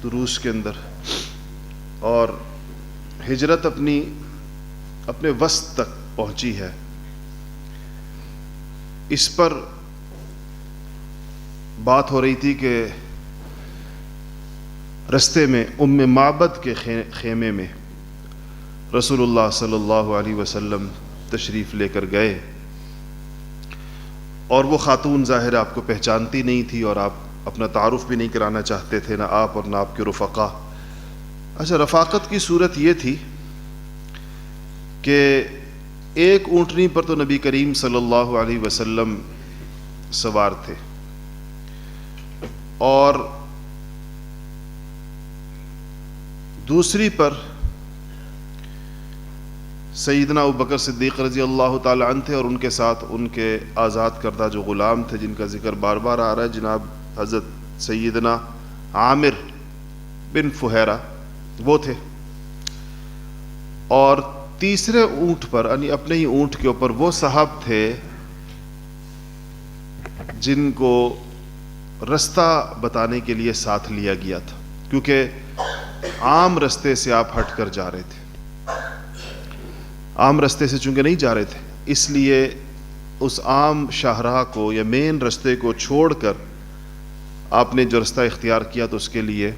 دروس کے اندر، اور ہجرت اپنے وسط تک پہنچی ہے، اس پر بات ہو رہی تھی کہ رستے میں ام معبد کے خیمے میں رسول اللہ صلی اللہ علیہ وسلم تشریف لے کر گئے، اور وہ خاتون ظاہر آپ کو پہچانتی نہیں تھی، اور آپ اپنا تعارف بھی نہیں کرانا چاہتے تھے، نہ آپ اور نہ آپ کے رفقا۔ اچھا، رفاقت کی صورت یہ تھی کہ ایک اونٹنی پر تو نبی کریم صلی اللہ علیہ وسلم سوار تھے، اور دوسری پر سیدنا ابوبکر صدیق رضی اللہ تعالی عنہ تھے، اور ان کے ساتھ ان کے آزاد کردہ جو غلام تھے جن کا ذکر بار بار آ رہا ہے، جناب حضرت سیدنا عامر بن فہیرہ وہ تھے، اور تیسرے اونٹ پر یعنی اپنے ہی اونٹ کے اوپر وہ صاحب تھے جن کو رستہ بتانے کے لیے ساتھ لیا گیا تھا، کیونکہ عام رستے سے آپ ہٹ کر جا رہے تھے، عام رستے سے چونکہ نہیں جا رہے تھے، اس لیے اس عام شاہراہ کو یا مین رستے کو چھوڑ کر آپ نے جو رستہ اختیار کیا تو اس کے لیے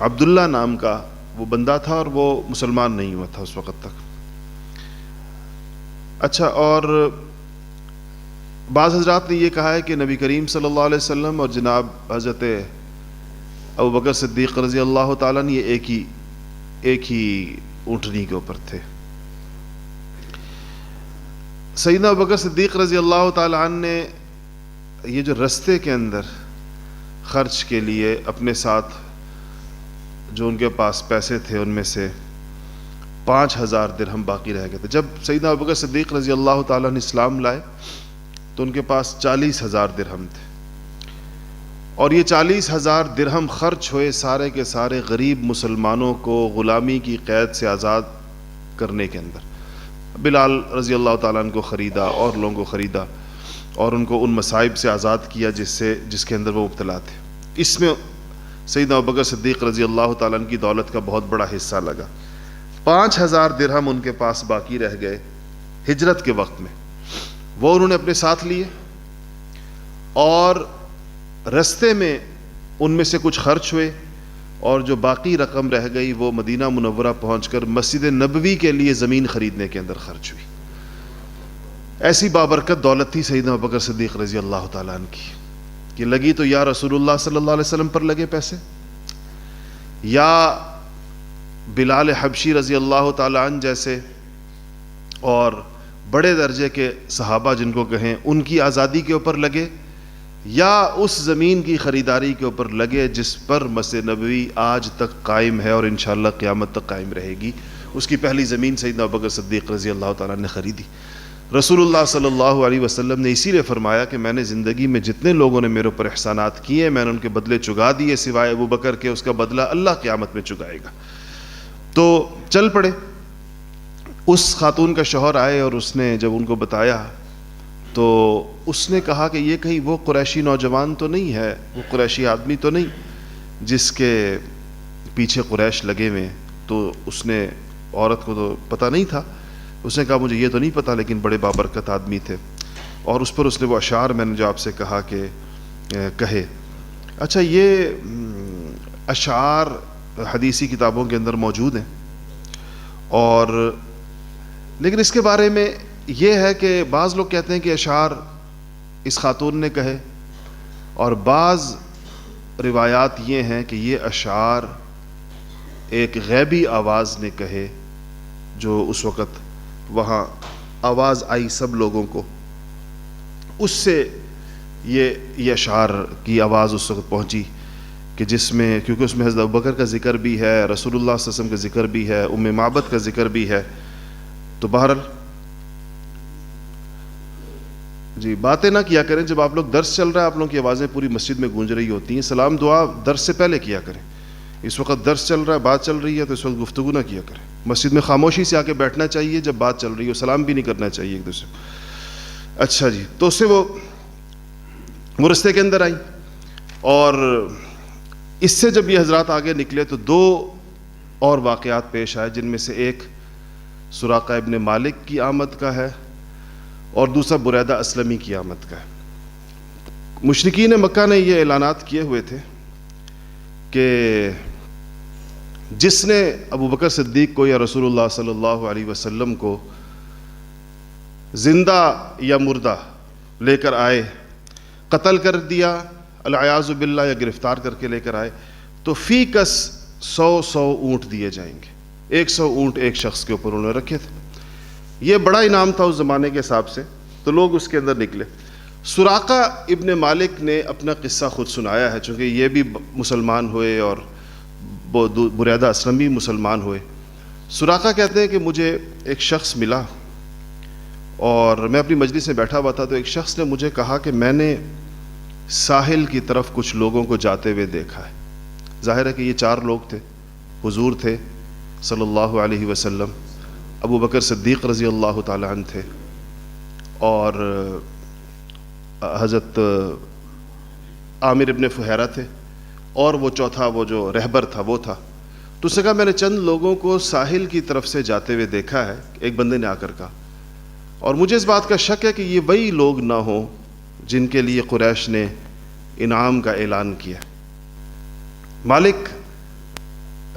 عبداللہ نام کا وہ بندہ تھا، اور وہ مسلمان نہیں ہوا تھا اس وقت تک۔ اچھا، اور بعض حضرات نے یہ کہا ہے کہ نبی کریم صلی اللہ علیہ وسلم اور جناب حضرت ابوبکر صدیق رضی اللہ تعالیٰ عنہ یہ ایک ہی اونٹنی کے اوپر تھے۔ سیدنا ابوبکر صدیق رضی اللہ تعالیٰ عنہ نے یہ جو رستے کے اندر خرچ کے لیے اپنے ساتھ جو ان کے پاس پیسے تھے ان میں سے 5000 درہم باقی رہ گئے تھے۔ جب سیدنا ابوبکر صدیق رضی اللہ تعالیٰ عنہ اسلام لائے تو ان کے پاس 40,000 درہم تھے، اور یہ 40,000 درہم خرچ ہوئے سارے کے سارے غریب مسلمانوں کو غلامی کی قید سے آزاد کرنے کے اندر۔ بلال رضی اللہ تعالیٰ عنہ کو خریدا، اور لوگوں کو خریدا، اور ان کو ان مصائب سے آزاد کیا جس کے اندر وہ مبتلا تھے۔ اس میں سیدنا ابوبکر صدیق رضی اللہ تعالیٰ عنہ کی دولت کا بہت بڑا حصہ لگا۔ 5000 درہم ان کے پاس باقی رہ گئے ہجرت کے وقت میں، وہ انہوں نے اپنے ساتھ لیے، اور رستے میں ان میں سے کچھ خرچ ہوئے، اور جو باقی رقم رہ گئی وہ مدینہ منورہ پہنچ کر مسجد نبوی کے لیے زمین خریدنے کے اندر خرچ ہوئی۔ ایسی بابرکت دولت تھی سیدنا ابوبکر صدیق رضی اللہ تعالیٰ عنہ کی کہ لگی تو یا رسول اللہ صلی اللہ علیہ وسلم پر لگے پیسے، یا بلال حبشی رضی اللہ تعالیٰ عنہ جیسے اور بڑے درجے کے صحابہ جن کو کہیں ان کی آزادی کے اوپر لگے، یا اس زمین کی خریداری کے اوپر لگے جس پر مسجد نبوی آج تک قائم ہے اور انشاءاللہ قیامت تک قائم رہے گی۔ اس کی پہلی زمین سیدنا ابوبکر صدیق رضی اللہ تعالیٰ نے خریدی۔ رسول اللہ صلی اللہ علیہ وسلم نے اسی لیے فرمایا کہ میں نے زندگی میں جتنے لوگوں نے میرے اوپر احسانات کیے میں نے ان کے بدلے چگا دیے، سوائے ابوبکر کے، اس کا بدلہ اللہ قیامت میں چگائے گا۔ تو چل پڑے۔ اس خاتون کا شوہر آئے اور اس نے جب ان کو بتایا تو اس نے کہا کہ یہ کہیں وہ قریشی نوجوان تو نہیں ہے، وہ قریشی آدمی تو نہیں جس کے پیچھے قریش لگے ہوئے؟ تو اس نے، عورت کو تو پتہ نہیں تھا، اس نے کہا مجھے یہ تو نہیں پتہ، لیکن بڑے بابرکت آدمی تھے، اور اس پر اس نے وہ اشعار میں نے جو آپ سے کہا کہ کہے۔ اچھا، یہ اشعار حدیثی کتابوں کے اندر موجود ہیں، اور لیکن اس کے بارے میں یہ ہے کہ بعض لوگ کہتے ہیں کہ اشعار اس خاتون نے کہے، اور بعض روایات یہ ہیں کہ یہ اشعار ایک غیبی آواز نے کہے، جو اس وقت وہاں آواز آئی سب لوگوں کو، اس سے یہ اشعار کی آواز اس وقت پہنچی کہ جس میں، کیونکہ اس میں حضرت ابوبکر کا ذکر بھی ہے، رسول اللہ صلی اللہ علیہ وسلم کا ذکر بھی ہے، ام معبد کا ذکر بھی ہے۔ تو بہرحال جی باتیں نہ کیا کریں، جب آپ لوگ درس چل رہا ہے آپ لوگوں کی آوازیں پوری مسجد میں گونج رہی ہوتی ہیں، سلام دعا درس سے پہلے کیا کریں۔ اس وقت درس چل رہا ہے، بات چل رہی ہے، تو اس وقت گفتگو نہ کیا کریں۔ مسجد میں خاموشی سے آ کے بیٹھنا چاہیے جب بات چل رہی ہو، سلام بھی نہیں کرنا چاہیے ایک دوسرے کو۔ اچھا جی، تو اس سے وہ رستے کے اندر آئیں، اور اس سے جب یہ حضرات آگے نکلے تو دو اور واقعات پیش آئے، جن میں سے ایک سراقہ ابن مالک کی آمد کا ہے اور دوسرا بریدہ اسلمی کی آمد کا ہے۔ مشرکین مکہ نے یہ اعلانات کیے ہوئے تھے کہ جس نے ابو بکر صدیق کو یا رسول اللہ صلی اللہ علیہ وسلم کو زندہ یا مردہ لے کر آئے، قتل کر دیا العیاذ باللہ، یا گرفتار کر کے لے کر آئے، تو فی کس 100 اونٹ دیے جائیں گے۔ 100 اونٹ ایک شخص کے اوپر انہوں نے رکھے تھے۔ یہ بڑا انعام تھا اس زمانے کے حساب سے، تو لوگ اس کے اندر نکلے۔ سراقہ ابن مالک نے اپنا قصہ خود سنایا ہے، چونکہ یہ بھی مسلمان ہوئے اور بریدہ اسلم بھی مسلمان ہوئے۔ سراقہ کہتے ہیں کہ مجھے ایک شخص ملا اور میں اپنی مجلس میں بیٹھا ہوا تھا، تو ایک شخص نے مجھے کہا کہ میں نے ساحل کی طرف کچھ لوگوں کو جاتے ہوئے دیکھا ہے۔ ظاہر ہے کہ یہ 4 لوگ تھے، حضور تھے صلی اللہ علیہ وسلم، ابو بکر صدیق رضی اللہ تعالی عنہ تھے، اور حضرت عامر ابن فہیرہ تھے، اور وہ چوتھا وہ جو رہبر تھا وہ تھا۔ تو اس نے کہا میں نے چند لوگوں کو ساحل کی طرف سے جاتے ہوئے دیکھا ہے، ایک بندے نے آ کر کہا، اور مجھے اس بات کا شک ہے کہ یہ وہی لوگ نہ ہوں جن کے لیے قریش نے انعام کا اعلان کیا۔ مالک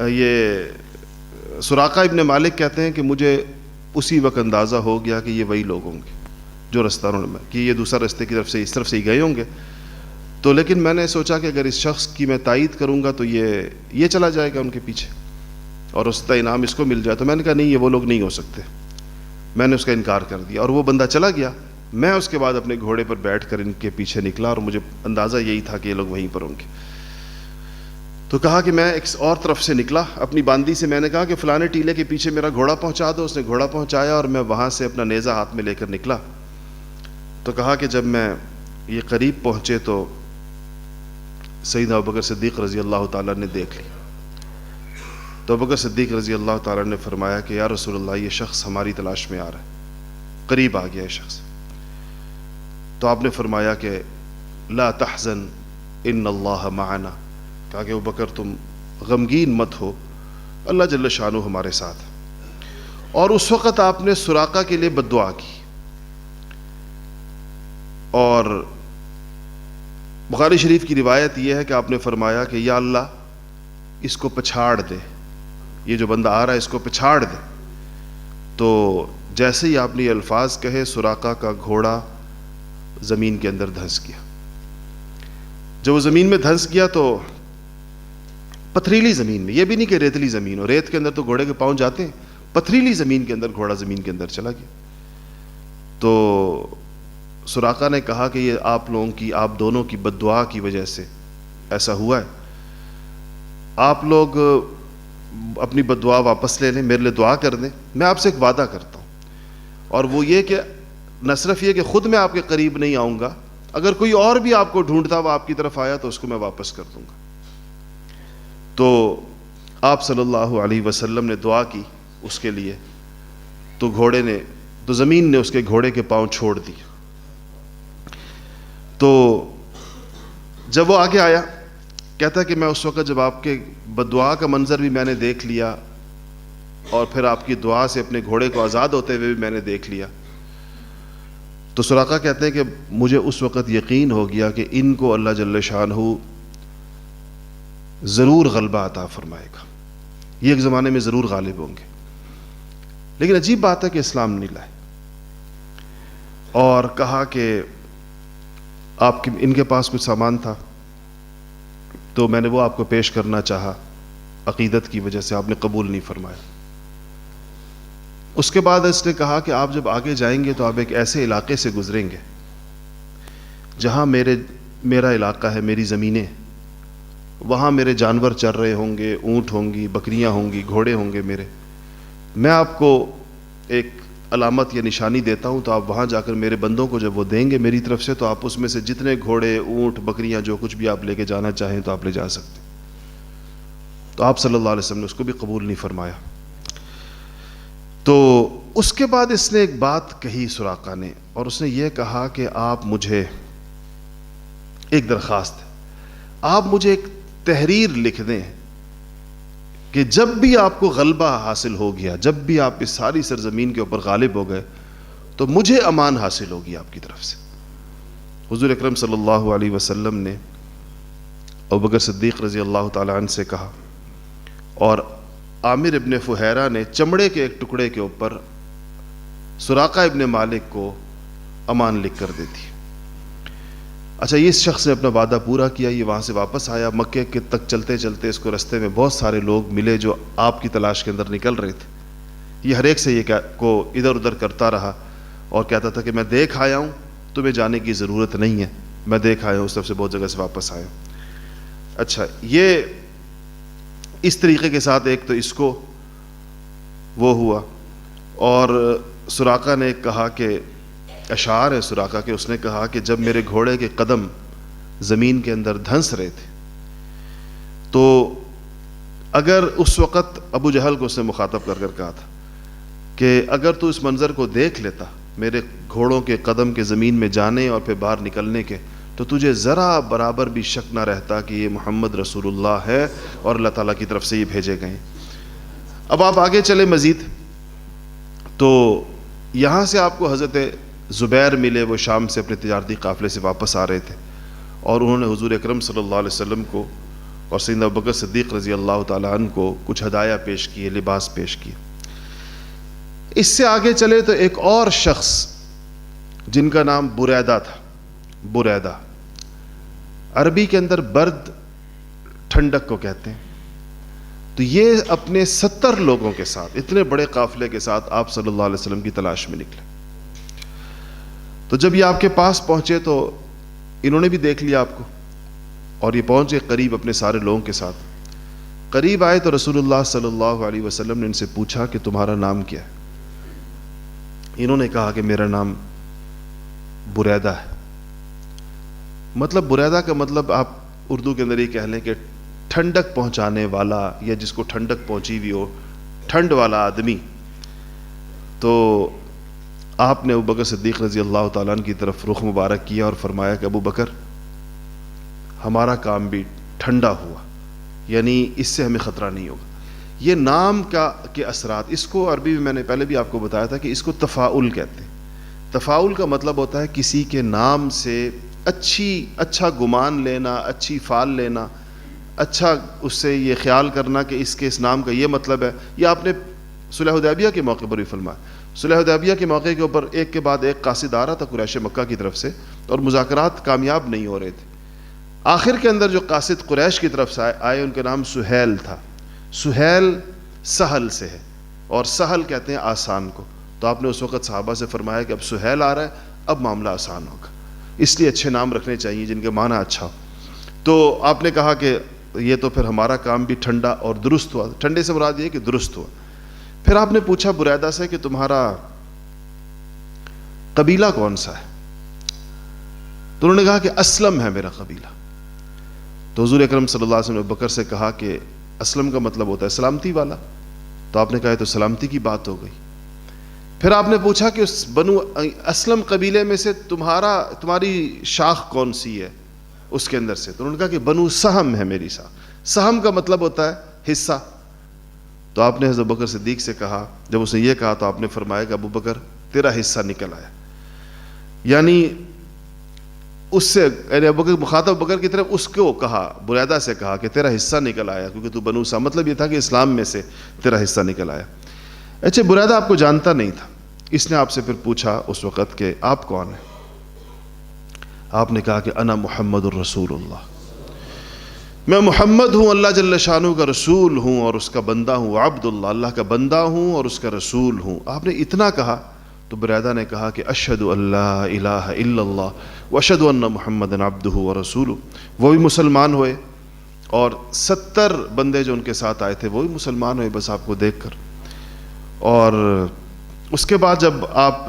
یہ سراقہ ابن مالک کہتے ہیں کہ مجھے اسی وقت اندازہ ہو گیا کہ یہ وہی لوگ ہوں گے جو رستہ انہوں نے، کہ یہ دوسرا رستے کی طرف سے اس طرف سے ہی گئے ہوں گے۔ تو لیکن میں نے سوچا کہ اگر اس شخص کی میں تائید کروں گا تو یہ چلا جائے گا ان کے پیچھے اور اس کا انعام اس کو مل جائے۔ تو میں نے کہا نہیں، یہ وہ لوگ نہیں ہو سکتے، میں نے اس کا انکار کر دیا، اور وہ بندہ چلا گیا۔ میں اس کے بعد اپنے گھوڑے پر بیٹھ کر ان کے پیچھے نکلا، اور مجھے اندازہ یہی تھا کہ یہ لوگ وہیں پر ہوں گے۔ تو کہا کہ میں ایک اور طرف سے نکلا، اپنی باندی سے میں نے کہا کہ فلانے ٹیلے کے پیچھے میرا گھوڑا پہنچا دو۔ اس نے گھوڑا پہنچایا اور میں وہاں سے اپنا نیزہ ہاتھ میں لے کر نکلا۔ تو کہا کہ جب میں یہ قریب پہنچے تو سیدنا ابوبکر صدیق رضی اللہ تعالیٰ نے دیکھ لی۔ تو ابوبکر صدیق رضی اللہ تعالیٰ نے فرمایا کہ یا رسول اللہ، یہ شخص ہماری تلاش میں آ رہا ہے، قریب آ گیا یہ شخص۔ تو آپ نے فرمایا کہ لا تحزن ان اللہ معنا، کہا کہ ابوبکر تم غمگین مت ہو، اللہ جل شانہ ہمارے ساتھ۔ اور اس وقت آپ نے سراقہ کے لیے بد دعا کی، اور بخاری شریف کی روایت یہ ہے کہ آپ نے فرمایا کہ یا اللہ اس کو پچھاڑ دے، یہ جو بندہ آ رہا ہے اس کو پچھاڑ دے۔ تو جیسے ہی آپ نے یہ الفاظ کہے، سراقہ کا گھوڑا زمین کے اندر دھنس گیا۔ جب وہ زمین میں دھنس گیا تو پتھریلی زمین میں، یہ بھی نہیں کہ ریتلی زمین ہو، ریت کے اندر تو گھوڑے کے پاؤں جاتے ہیں، پتھریلی زمین کے اندر گھوڑا زمین کے اندر چلا گیا۔ تو سراقہ نے کہا کہ یہ آپ لوگوں کی، آپ دونوں کی بد دعا کی وجہ سے ایسا ہوا ہے، آپ لوگ اپنی بد دعا واپس لے لیں، میرے لیے دعا کر دیں، میں آپ سے ایک وعدہ کرتا ہوں، اور وہ یہ کہ نہ صرف یہ کہ خود میں آپ کے قریب نہیں آؤں گا، اگر کوئی اور بھی آپ کو ڈھونڈتا ہوا آپ کی طرف آیا تو اس کو میں واپس کر دوں گا۔ تو آپ صلی اللہ علیہ وسلم نے دعا کی اس کے لیے، تو زمین نے اس کے گھوڑے کے پاؤں چھوڑ دی۔ تو جب وہ آگے آیا، کہتا ہے کہ میں اس وقت جب آپ کے بد دعا کا منظر بھی میں نے دیکھ لیا، اور پھر آپ کی دعا سے اپنے گھوڑے کو آزاد ہوتے ہوئے بھی میں نے دیکھ لیا، تو سراقہ کہتے ہیں کہ مجھے اس وقت یقین ہو گیا کہ ان کو اللہ جل شانہ ضرور غلبہ عطا فرمائے گا، یہ ایک زمانے میں ضرور غالب ہوں گے۔ لیکن عجیب بات ہے کہ اسلام نہیں لائے، اور کہا کہ ان کے پاس کچھ سامان تھا تو میں نے وہ آپ کو پیش کرنا چاہا، عقیدت کی وجہ سے آپ نے قبول نہیں فرمایا۔ اس کے بعد اس نے کہا کہ آپ جب آگے جائیں گے تو آپ ایک ایسے علاقے سے گزریں گے جہاں میرا علاقہ ہے، میری زمینیں، وہاں میرے جانور چر رہے ہوں گے، اونٹ ہوں گی، بکریاں ہوں گی، گھوڑے ہوں گے میرے، میں آپ کو ایک علامت یا نشانی دیتا ہوں، تو آپ وہاں جا کر میرے بندوں کو جب وہ دیں گے میری طرف سے، تو آپ اس میں سے جتنے گھوڑے، اونٹ، بکریاں، جو کچھ بھی آپ لے کے جانا چاہیں تو آپ لے جا سکتے۔ تو آپ صلی اللہ علیہ وسلم نے اس کو بھی قبول نہیں فرمایا۔ تو اس کے بعد اس نے ایک بات کہی سراقہ نے، اور اس نے یہ کہا کہ آپ مجھے ایک درخواست ہے، آپ مجھے ایک تحریر لکھ دیں کہ جب بھی آپ کو غلبہ حاصل ہو گیا، جب بھی آپ اس ساری سرزمین کے اوپر غالب ہو گئے، تو مجھے امان حاصل ہوگی آپ کی طرف سے۔ حضور اکرم صلی اللہ علیہ وسلم نے ابوبکر صدیق رضی اللہ تعالیٰ عنہ سے کہا، اور عامر ابن فہیرہ نے چمڑے کے ایک ٹکڑے کے اوپر سراقہ ابن مالک کو امان لکھ کر دے دی۔ اچھا، یہ شخص نے اپنا وعدہ پورا کیا، یہ وہاں سے واپس آیا، مکے کے تک چلتے چلتے اس کو رستے میں بہت سارے لوگ ملے جو آپ کی تلاش کے اندر نکل رہے تھے۔ یہ ہر ایک سے یہ کو ادھر ادھر کرتا رہا اور کہتا تھا کہ میں دیکھ آیا ہوں، تمہیں جانے کی ضرورت نہیں ہے، میں دیکھ آیا ہوں، اس طرف سے بہت جگہ سے واپس آیا ہوں۔ اچھا، یہ اس طریقے کے ساتھ ایک تو اس کو وہ ہوا، اور سراقہ نے کہا کہ اشعار ہے سراقہ کے، اس نے کہا کہ جب میرے گھوڑے کے قدم زمین کے اندر دھنس رہے تھے تو اگر اس وقت ابو جہل کو اس نے مخاطب کر کر کہا تھا کہ اگر تو اس منظر کو دیکھ لیتا، میرے گھوڑوں کے قدم کے زمین میں جانے اور پھر باہر نکلنے کے، تو تجھے ذرا برابر بھی شک نہ رہتا کہ یہ محمد رسول اللہ ہے اور اللہ تعالیٰ کی طرف سے یہ بھیجے گئے۔ اب آپ آگے چلے مزید، تو یہاں سے آپ کو حضرت زبیر ملے، وہ شام سے اپنے تجارتی قافلے سے واپس آ رہے تھے، اور انہوں نے حضور اکرم صلی اللہ علیہ وسلم کو اور سیدنا ابوبکر صدیق رضی اللہ تعالیٰ عنہ کو کچھ ہدایہ پیش کیے، لباس پیش کیے۔ اس سے آگے چلے تو ایک اور شخص جن کا نام بریدہ تھا، بریدہ عربی کے اندر برد، ٹھنڈک کو کہتے ہیں، تو یہ اپنے 70 لوگوں کے ساتھ، اتنے بڑے قافلے کے ساتھ آپ صلی اللہ علیہ وسلم کی تلاش میں نکلے۔ تو جب یہ آپ کے پاس پہنچے تو انہوں نے بھی دیکھ لیا آپ کو، اور یہ پہنچے قریب اپنے سارے لوگوں کے ساتھ۔ قریب آئے تو رسول اللہ صلی اللہ علیہ وسلم نے ان سے پوچھا کہ تمہارا نام کیا ہے؟ انہوں نے کہا کہ میرا نام بریدہ ہے۔ مطلب بریدہ کا مطلب آپ اردو کے اندر یہ کہہ لیں کہ ٹھنڈک پہنچانے والا، یا جس کو ٹھنڈک پہنچی ہوئی ہو، ٹھنڈ والا آدمی۔ تو آپ نے ابوبکر صدیق رضی اللہ تعالیٰ عنہ کی طرف رخ مبارک کیا اور فرمایا کہ ابو بکر، ہمارا کام بھی ٹھنڈا ہوا، یعنی اس سے ہمیں خطرہ نہیں ہوگا۔ یہ نام کے اثرات، اس کو عربی میں نے پہلے بھی آپ کو بتایا تھا کہ اس کو تفاعل کہتے ہیں۔ تفاعل کا مطلب ہوتا ہے کسی کے نام سے اچھا گمان لینا، اچھی فال لینا، اچھا اس سے یہ خیال کرنا کہ اس کے اس نام کا یہ مطلب ہے۔ یہ آپ نے صلح حدیبیہ کے موقع پر بھی فرمایا۔ صلح حدیبیہ کے موقع کے اوپر ایک کے بعد ایک قاصد آ رہا تھا قریش مکہ کی طرف سے، اور مذاکرات کامیاب نہیں ہو رہے تھے۔ آخر کے اندر جو قاصد قریش کی طرف سے آئے ان کا نام سہیل تھا۔ سہیل سہل سے ہے، اور سہل کہتے ہیں آسان کو۔ تو آپ نے اس وقت صحابہ سے فرمایا کہ اب سہیل آ رہا ہے، اب معاملہ آسان ہوگا، اس لیے اچھے نام رکھنے چاہیے جن کے معنی اچھا ہو۔ تو آپ نے کہا کہ یہ تو پھر ہمارا کام بھی ٹھنڈا اور درست ہوا۔ ٹھنڈے سے مراد یہ کہ درست ہوا۔ پھر آپ نے پوچھا بریدہ سے کہ تمہارا قبیلہ کون سا ہے؟ تو انہوں نے کہا کہ اسلم ہے میرا قبیلہ۔ تو حضور اکرم صلی اللہ علیہ وسلم نے ابوبکر سے کہا کہ اسلم کا مطلب ہوتا ہے سلامتی والا۔ تو آپ نے کہا تو سلامتی کی بات ہو گئی۔ پھر آپ نے پوچھا کہ اس بنو اسلم قبیلے میں سے تمہاری شاخ کون سی ہے اس کے اندر سے؟ تو انہوں نے کہا کہ بنو سہم ہے میری شاخ۔ سہم کا مطلب ہوتا ہے حصہ۔ تو آپ نے حضرت ابوبکر صدیق سے کہا، جب اس نے یہ کہا تو آپ نے فرمایا کہ ابو بکر تیرا حصہ نکل آیا، یعنی اس سے، یعنی ابو بکر مخاطب ابوبکر کی طرف اس کو کہا، بریدہ سے کہا کہ تیرا حصہ نکل آیا، کیونکہ تو بنو سہم، مطلب یہ تھا کہ اسلام میں سے تیرا حصہ نکل آیا۔ اچھا، بریدہ آپ کو جانتا نہیں تھا، اس نے آپ سے پھر پوچھا اس وقت کہ آپ کون ہیں؟ آپ نے کہا کہ انا محمد الرسول اللہ، میں محمد ہوں، اللہ جل شانہ کا رسول ہوں اور اس کا بندہ ہوں، عبد اللہ، اللہ کا بندہ ہوں اور اس کا رسول ہوں۔ آپ نے اتنا کہا تو بریدہ نے کہا کہ اشہد ان لا الہ الا اللہ واشہد ان محمدًا عبدہ ورسولہ۔ وہ بھی مسلمان ہوئے، اور 70 بندے جو ان کے ساتھ آئے تھے وہ بھی مسلمان ہوئے بس آپ کو دیکھ کر۔ اور اس کے بعد جب آپ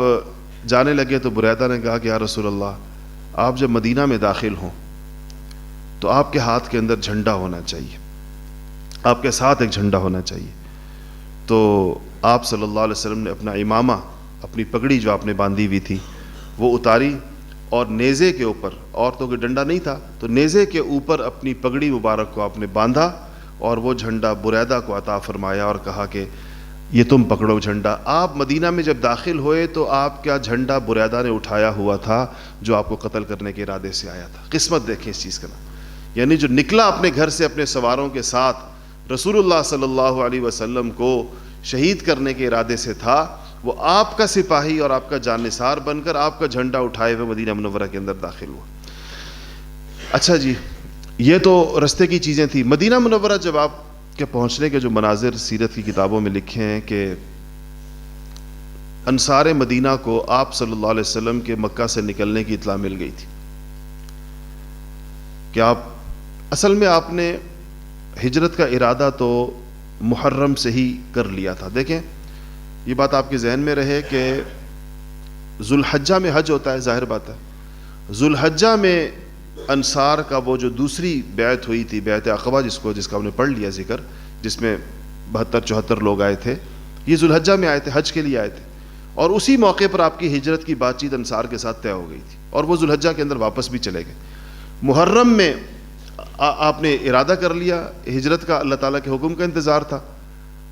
جانے لگے تو بریدہ نے کہا کہ یا رسول اللہ، آپ جب مدینہ میں داخل ہوں تو آپ کے ہاتھ کے اندر جھنڈا ہونا چاہیے، آپ کے ساتھ ایک جھنڈا ہونا چاہیے۔ تو آپ صلی اللہ علیہ وسلم نے اپنا امامہ، اپنی پگڑی جو آپ نے باندھی ہوئی تھی وہ اتاری، اور نیزے کے اوپر، عورتوں کے ڈنڈا نہیں تھا تو نیزے کے اوپر اپنی پگڑی مبارک کو آپ نے باندھا اور وہ جھنڈا بریدہ کو عطا فرمایا اور کہا کہ یہ تم پکڑو جھنڈا۔ آپ مدینہ میں جب داخل ہوئے تو آپ کا جھنڈا بریدہ نے اٹھایا ہوا تھا جو آپ کو قتل کرنے کے ارادے سے آیا تھا۔ قسمت دیکھیں اس چیز کا نام، یعنی جو نکلا اپنے گھر سے اپنے سواروں کے ساتھ رسول اللہ صلی اللہ علیہ وسلم کو شہید کرنے کے ارادے سے تھا، وہ آپ کا سپاہی اور آپ کا جانثار بن کر آپ کا جھنڈا اٹھائے ہوئے مدینہ منورہ کے اندر داخل ہوا۔ اچھا جی، یہ تو رستے کی چیزیں تھیں۔ مدینہ منورہ جب آپ کے پہنچنے کے جو مناظر سیرت کی کتابوں میں لکھے ہیں کہ انصار مدینہ کو آپ صلی اللہ علیہ وسلم کے مکہ سے نکلنے کی اطلاع مل گئی تھی کہ اصل میں آپ نے ہجرت کا ارادہ تو محرم سے ہی کر لیا تھا۔ دیکھیں یہ بات آپ کے ذہن میں رہے کہ ذوالحجہ میں حج ہوتا ہے، ظاہر بات ہے، ذوالحجہ میں انصار کا وہ جو دوسری بیعت ہوئی تھی، بیعت عقبہ جس کا ہم نے پڑھ لیا ذکر، جس میں 72-74 لوگ آئے تھے، یہ ذوالحجہ میں آئے تھے، حج کے لیے آئے تھے، اور اسی موقع پر آپ کی ہجرت کی بات چیت انصار کے ساتھ طے ہو گئی تھی اور وہ ذوالحجہ کے اندر واپس بھی چلے گئے۔ محرم میں آپ نے ارادہ کر لیا، ہجرت کا اللہ تعالیٰ کے حکم کا انتظار تھا،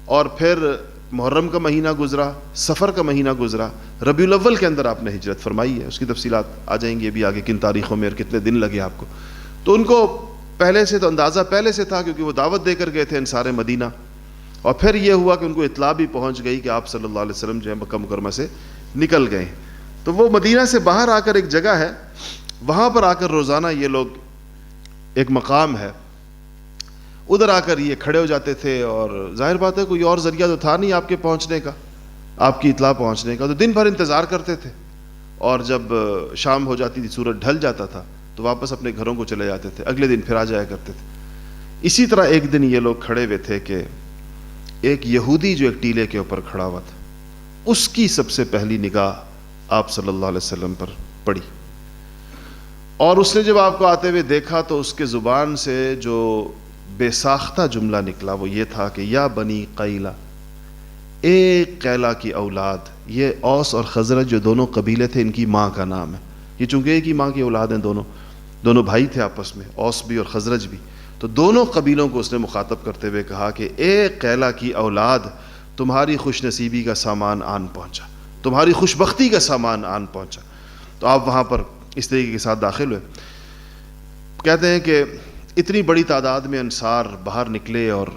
اور پھر محرم کا مہینہ گزرا، صفر کا مہینہ گزرا، ربیع الاول کے اندر آپ نے ہجرت فرمائی ہے۔ اس کی تفصیلات آ جائیں گی ابھی آگے، کن تاریخوں میں اور کتنے دن لگے آپ کو۔ تو ان کو پہلے سے تو اندازہ پہلے سے تھا کیونکہ وہ دعوت دے کر گئے تھے انصار مدینہ، اور پھر یہ ہوا کہ ان کو اطلاع بھی پہنچ گئی کہ آپ صلی اللہ علیہ وسلم جو ہے مکہ مکرمہ سے نکل گئے۔ تو وہ مدینہ سے باہر آ کر ایک جگہ ہے، وہاں پر آ کر روزانہ یہ لوگ، ایک مقام ہے، ادھر آ کر یہ کھڑے ہو جاتے تھے، اور ظاہر بات ہے کوئی اور ذریعہ تو تھا نہیں آپ کے پہنچنے کا، آپ کی اطلاع پہنچنے کا، تو دن بھر انتظار کرتے تھے، اور جب شام ہو جاتی تھی، سورج ڈھل جاتا تھا تو واپس اپنے گھروں کو چلے جاتے تھے، اگلے دن پھر آ جایا کرتے تھے۔ اسی طرح ایک دن یہ لوگ کھڑے ہوئے تھے کہ ایک یہودی جو ایک ٹیلے کے اوپر کھڑا ہوا تھا، اس کی سب سے پہلی نگاہ آپ صلی اللہ علیہ وسلم پر پڑی، اور اس نے جب آپ کو آتے ہوئے دیکھا تو اس کے زبان سے جو بے ساختہ جملہ نکلا وہ یہ تھا کہ یا بنی قیلہ، ایک قیلہ کی اولاد۔ یہ اوس اور خزرج جو دونوں قبیلے تھے، ان کی ماں کا نام ہے، یہ چونکہ ایک ہی ماں کی اولاد ہیں، دونوں بھائی تھے آپس میں، اوس بھی اور خزرج بھی، تو دونوں قبیلوں کو اس نے مخاطب کرتے ہوئے کہا کہ ایک قیلہ کی اولاد، تمہاری خوش نصیبی کا سامان آن پہنچا، تمہاری خوش بختی کا سامان آن پہنچا۔ تو آپ وہاں پر اس طریقے کے ساتھ داخل ہوئے۔ کہتے ہیں کہ اتنی بڑی تعداد میں انصار باہر نکلے اور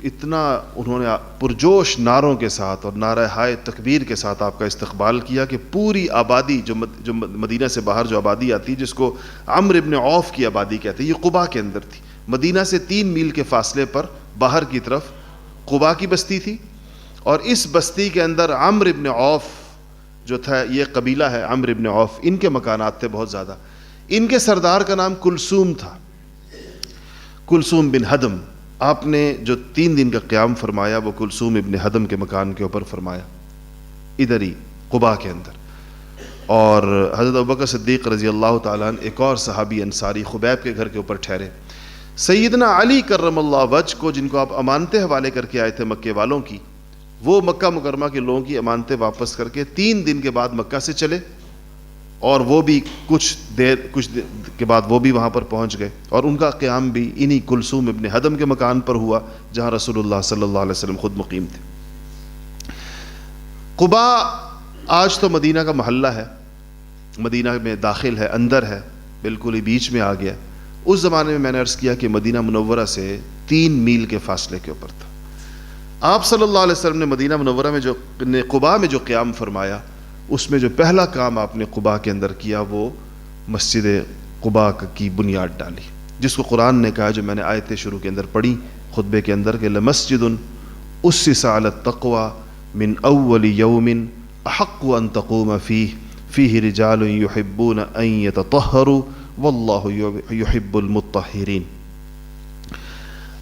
اتنا انہوں نے پرجوش نعروں کے ساتھ اور نعرہ ہائے تکبیر کے ساتھ آپ کا استقبال کیا کہ پوری آبادی جو مدینہ سے باہر جو آبادی آتی، جس کو عمرو ابن عوف کی آبادی کہتے ہیں، یہ قباء کے اندر تھی۔ مدینہ سے 3 میل کے فاصلے پر باہر کی طرف قباء کی بستی تھی، اور اس بستی کے اندر عمرو ابن عوف جو تھا، یہ قبیلہ ہے عمرو ابن عوف، ان کے مکانات تھے بہت زیادہ۔ ان کے سردار کا نام کلثوم تھا، کلثوم بن حدم۔ آپ نے جو 3 دن کا قیام فرمایا وہ کلثوم ابن حدم کے مکان کے اوپر فرمایا، ادھر ہی قباء کے اندر۔ اور حضرت ابوبکر صدیق رضی اللہ تعالیٰ عنہ، ایک اور صحابی انصاری خبیب کے گھر کے اوپر ٹھہرے۔ سیدنا علی کرم اللہ وجہ کو، جن کو آپ امانتیں حوالے کر کے آئے تھے مکے والوں کی، وہ مکہ مکرمہ کے لوگوں کی امانتیں واپس کر کے 3 دن کے بعد مکہ سے چلے، اور وہ بھی کچھ دیر کے بعد وہ بھی وہاں پر پہنچ گئے، اور ان کا قیام بھی انہی کلثوم ابن حدم کے مکان پر ہوا جہاں رسول اللہ صلی اللہ علیہ وسلم خود مقیم تھے۔ قباء آج تو مدینہ کا محلہ ہے، مدینہ میں داخل ہے، اندر ہے، بالکل ہی بیچ میں آ گیا۔ اس زمانے میں میں نے عرض کیا کہ مدینہ منورہ سے 3 میل کے فاصلے کے اوپر تھا۔ آپ صلی اللہ علیہ وسلم نے مدینہ منورہ میں قباء میں جو قیام فرمایا، اس میں جو پہلا کام آپ نے قباء کے اندر کیا وہ مسجد قباء کی بنیاد ڈالی، جس کو قرآن نے کہا، جو میں نے آیتیں شروع کے اندر پڑھی خطبے کے اندر، کہ لمسجد اسس علی التقوی من اول یوم احق ان تقوم فیہ رجال یحبون ان یتطہروا واللہ یحب المطہرین۔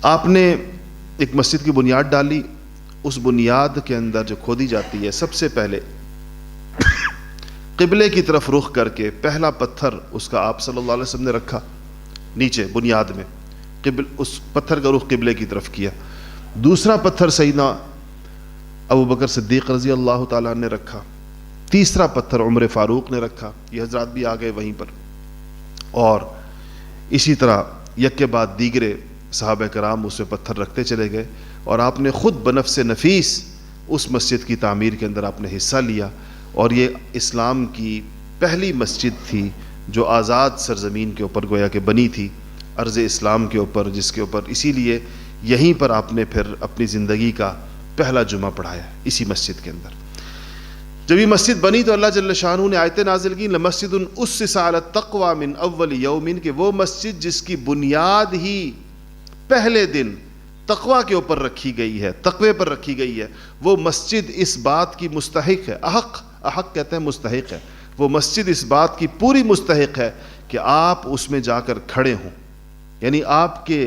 آپ نے ایک مسجد کی بنیاد ڈالی، اس بنیاد کے اندر جو کھودی جاتی ہے، سب سے پہلے قبلے کی طرف رخ کر کے پہلا پتھر اس کا آپ صلی اللہ علیہ وسلم نے رکھا نیچے بنیاد میں، اس پتھر کا رخ قبلے کی طرف کیا۔ دوسرا پتھر سیدنا ابوبکر صدیق رضی اللہ تعالیٰ نے رکھا، تیسرا پتھر عمر فاروق نے رکھا، یہ حضرات بھی آ گئے وہیں پر، اور اسی طرح یک کے بعد دیگرے صحابہ کرام اس پہ پتھر رکھتے چلے گئے، اور آپ نے خود بنفس نفیس اس مسجد کی تعمیر کے اندر آپ نے حصہ لیا، اور یہ اسلام کی پہلی مسجد تھی جو آزاد سرزمین کے اوپر گویا کہ بنی تھی، ارض اسلام کے اوپر، جس کے اوپر اسی لیے یہیں پر آپ نے پھر اپنی زندگی کا پہلا جمعہ پڑھایا اسی مسجد کے اندر۔ جب یہ مسجد بنی تو اللہ جل شانہ نے آیتیں نازل کی، لَمَسْجِدٌ أُسِّسَ عَلَى التَّقْوَى مِنْ أَوَّلِ يَوْمٍ، کہ وہ مسجد جس کی بنیاد ہی پہلے دن تقوی کے اوپر رکھی گئی ہے، تقوی پر رکھی گئی ہے، وہ مسجد اس بات کی مستحق ہے، احق کہتے ہیں مستحق ہے، وہ مسجد اس بات کی پوری مستحق ہے کہ آپ اس میں جا کر کھڑے ہوں، یعنی آپ کے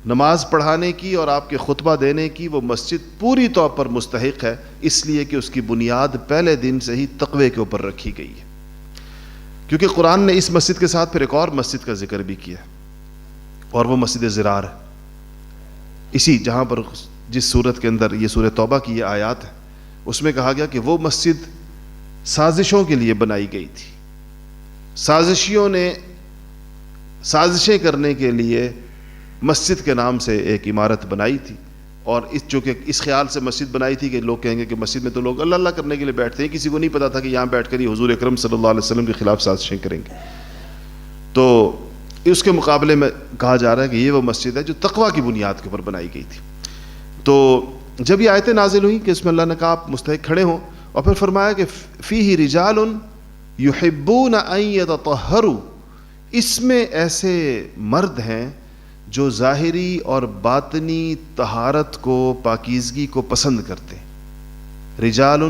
نماز پڑھانے کی اور آپ کے خطبہ دینے کی وہ مسجد پوری طور پر مستحق ہے، اس لیے کہ اس کی بنیاد پہلے دن سے ہی تقوی کے اوپر رکھی گئی ہے۔ کیونکہ قرآن نے اس مسجد کے ساتھ پھر ایک اور مسجد کا ذکر بھی کیا، اور وہ مسجد زرار ہے، اسی جہاں پر جس صورت کے اندر یہ سورہ توبہ کی یہ آیات ہے، اس میں کہا گیا کہ وہ مسجد سازشوں کے لیے بنائی گئی تھی، سازشیوں نے سازشیں کرنے کے لیے مسجد کے نام سے ایک عمارت بنائی تھی، اور چونکہ اس خیال سے مسجد بنائی تھی کہ لوگ کہیں گے کہ مسجد میں تو لوگ اللہ اللہ کرنے کے لیے بیٹھتے ہیں، کسی کو نہیں پتا تھا کہ یہاں بیٹھ کر یہ حضور اکرم صلی اللہ علیہ وسلم کے خلاف سازشیں کریں گے۔ تو اس کے مقابلے میں کہا جا رہا ہے کہ یہ وہ مسجد ہے جو تقوی کی بنیاد کے اوپر بنائی گئی تھی۔ تو جب یہ آیتیں نازل ہوئیں کہ اس میں اللہ نے کہا آپ مستحق کھڑے ہوں، اور پھر فرمایا کہ فیہ رجال یحبون ان یتطہروا، اس میں ایسے مرد ہیں جو ظاہری اور باطنی طہارت کو، پاکیزگی کو پسند کرتے ہیں۔ رجال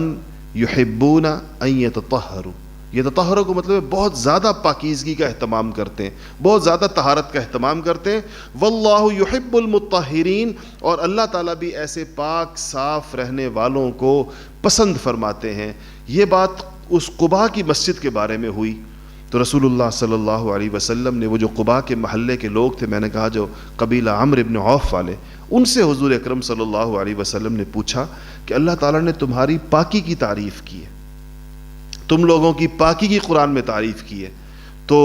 یحبون ان یتطہروا، یہ تطہر کو مطلب ہے بہت زیادہ پاکیزگی کا اہتمام کرتے ہیں، بہت زیادہ طہارت کا اہتمام کرتے ہیں۔ واللہ یحب المطہرین، اور اللہ تعالیٰ بھی ایسے پاک صاف رہنے والوں کو پسند فرماتے ہیں۔ یہ بات اس قباء کی مسجد کے بارے میں ہوئی تو رسول اللہ صلی اللہ علیہ وسلم نے وہ جو قباء کے محلے کے لوگ تھے، میں نے کہا جو قبیلہ عمرو بن عوف والے، ان سے حضور اکرم صلی اللہ علیہ وسلم نے پوچھا کہ اللہ تعالیٰ نے تمہاری پاکی کی تعریف کی ہے، تم لوگوں کی پاکی کی قرآن میں تعریف کی ہے، تو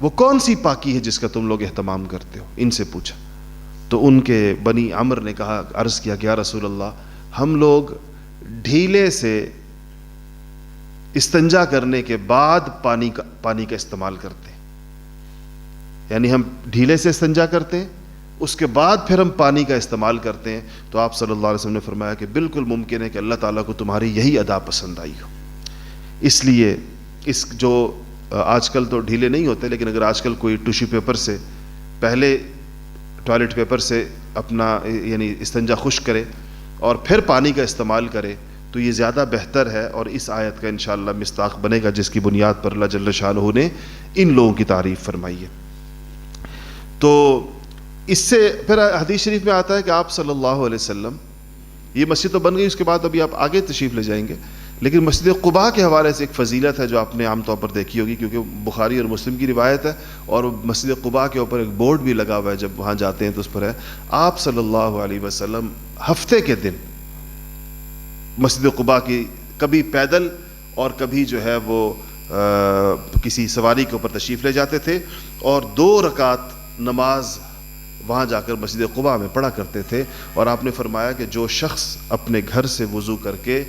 وہ کون سی پاکی ہے جس کا تم لوگ اہتمام کرتے ہو؟ ان سے پوچھا تو ان کے بنی عمر نے کہا، عرض کیا کہ یا رسول اللہ، ہم لوگ ڈھیلے سے استنجا کرنے کے بعد پانی کا استعمال کرتے ہیں، یعنی ہم ڈھیلے سے استنجا کرتے ہیں، اس کے بعد پھر ہم پانی کا استعمال کرتے ہیں۔ تو آپ صلی اللہ علیہ وسلم نے فرمایا کہ بالکل ممکن ہے کہ اللہ تعالیٰ کو تمہاری یہی ادا پسند آئی ہو، اس لیے اس جو آج کل تو ڈھیلے نہیں ہوتے، لیکن اگر آج کل کوئی ٹشو پیپر سے، پہلے ٹوائلٹ پیپر سے اپنا یعنی استنجا خشک کرے اور پھر پانی کا استعمال کرے تو یہ زیادہ بہتر ہے، اور اس آیت کا انشاءاللہ مصداق بنے گا جس کی بنیاد پر اللہ جل شانہ نے ان لوگوں کی تعریف فرمائی ہے۔ تو اس سے پھر حدیث شریف میں آتا ہے کہ آپ صلی اللہ علیہ وسلم، یہ مسجد تو بن گئی، اس کے بعد ابھی آپ آگے تشریف لے جائیں گے، لیکن مسجد قباء کے حوالے سے ایک فضیلت ہے جو آپ نے عام طور پر دیکھی ہوگی، کیونکہ بخاری اور مسلم کی روایت ہے، اور مسجد قباء کے اوپر ایک بورڈ بھی لگا ہوا ہے، جب وہاں جاتے ہیں تو اس پر ہے آپ صلی اللہ علیہ وسلم ہفتے کے دن مسجد قباء کی کبھی پیدل اور کبھی جو ہے وہ کسی سواری کے اوپر تشریف لے جاتے تھے، اور 2 رکعت نماز وہاں جا کر مسجد قباء میں پڑھا کرتے تھے۔ اور آپ نے فرمایا کہ جو شخص اپنے گھر سے وضو کر کے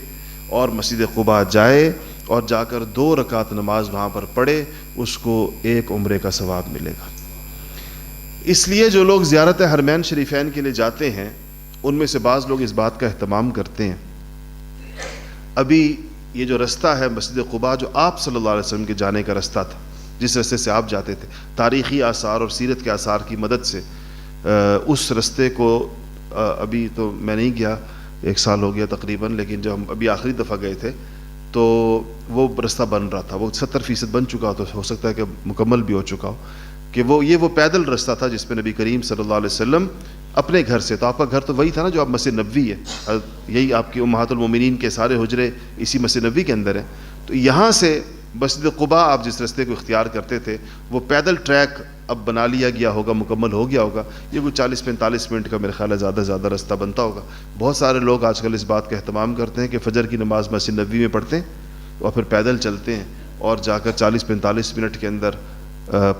اور مسجد قباء جائے اور جا کر 2 رکعت نماز وہاں پر پڑھے، اس کو 1 عمرے کا ثواب ملے گا۔ اس لیے جو لوگ زیارت حرمین شریفین کے لیے جاتے ہیں، ان میں سے بعض لوگ اس بات کا اہتمام کرتے ہیں۔ ابھی یہ جو رستہ ہے مسجد قباء، جو آپ صلی اللہ علیہ وسلم کے جانے کا رستہ تھا، جس رستے سے آپ جاتے تھے، تاریخی آثار اور سیرت کے آثار کی مدد سے اس رستے کو ابھی تو میں نہیں گیا، 1 سال ہو گیا تقریباً، لیکن جب ہم ابھی آخری دفعہ گئے تھے تو وہ رستہ بن رہا تھا، وہ 70% بن چکا ہو سکتا ہے کہ مکمل بھی ہو چکا ہو، کہ وہ پیدل رستہ تھا جس پہ نبی کریم صلی اللہ علیہ وسلم اپنے گھر سے، تو آپ کا گھر تو وہی تھا نا جو آپ مسجد نبوی ہے، یہی آپ کی امہات المومنین کے سارے حجرے اسی مسجد نبوی کے اندر ہیں، تو یہاں سے مسجد قباء آپ جس راستے کو اختیار کرتے تھے وہ پیدل ٹریک اب بنا لیا گیا ہوگا، مکمل ہو گیا ہوگا، یہ کوئی 40-45 منٹ کا میرے خیال ہے زیادہ سے زیادہ راستہ بنتا ہوگا۔ بہت سارے لوگ آج کل اس بات کا اہتمام کرتے ہیں کہ فجر کی نماز مسجد نبوی میں پڑھتے ہیں اور پھر پیدل چلتے ہیں اور جا کر 40-45 منٹ کے اندر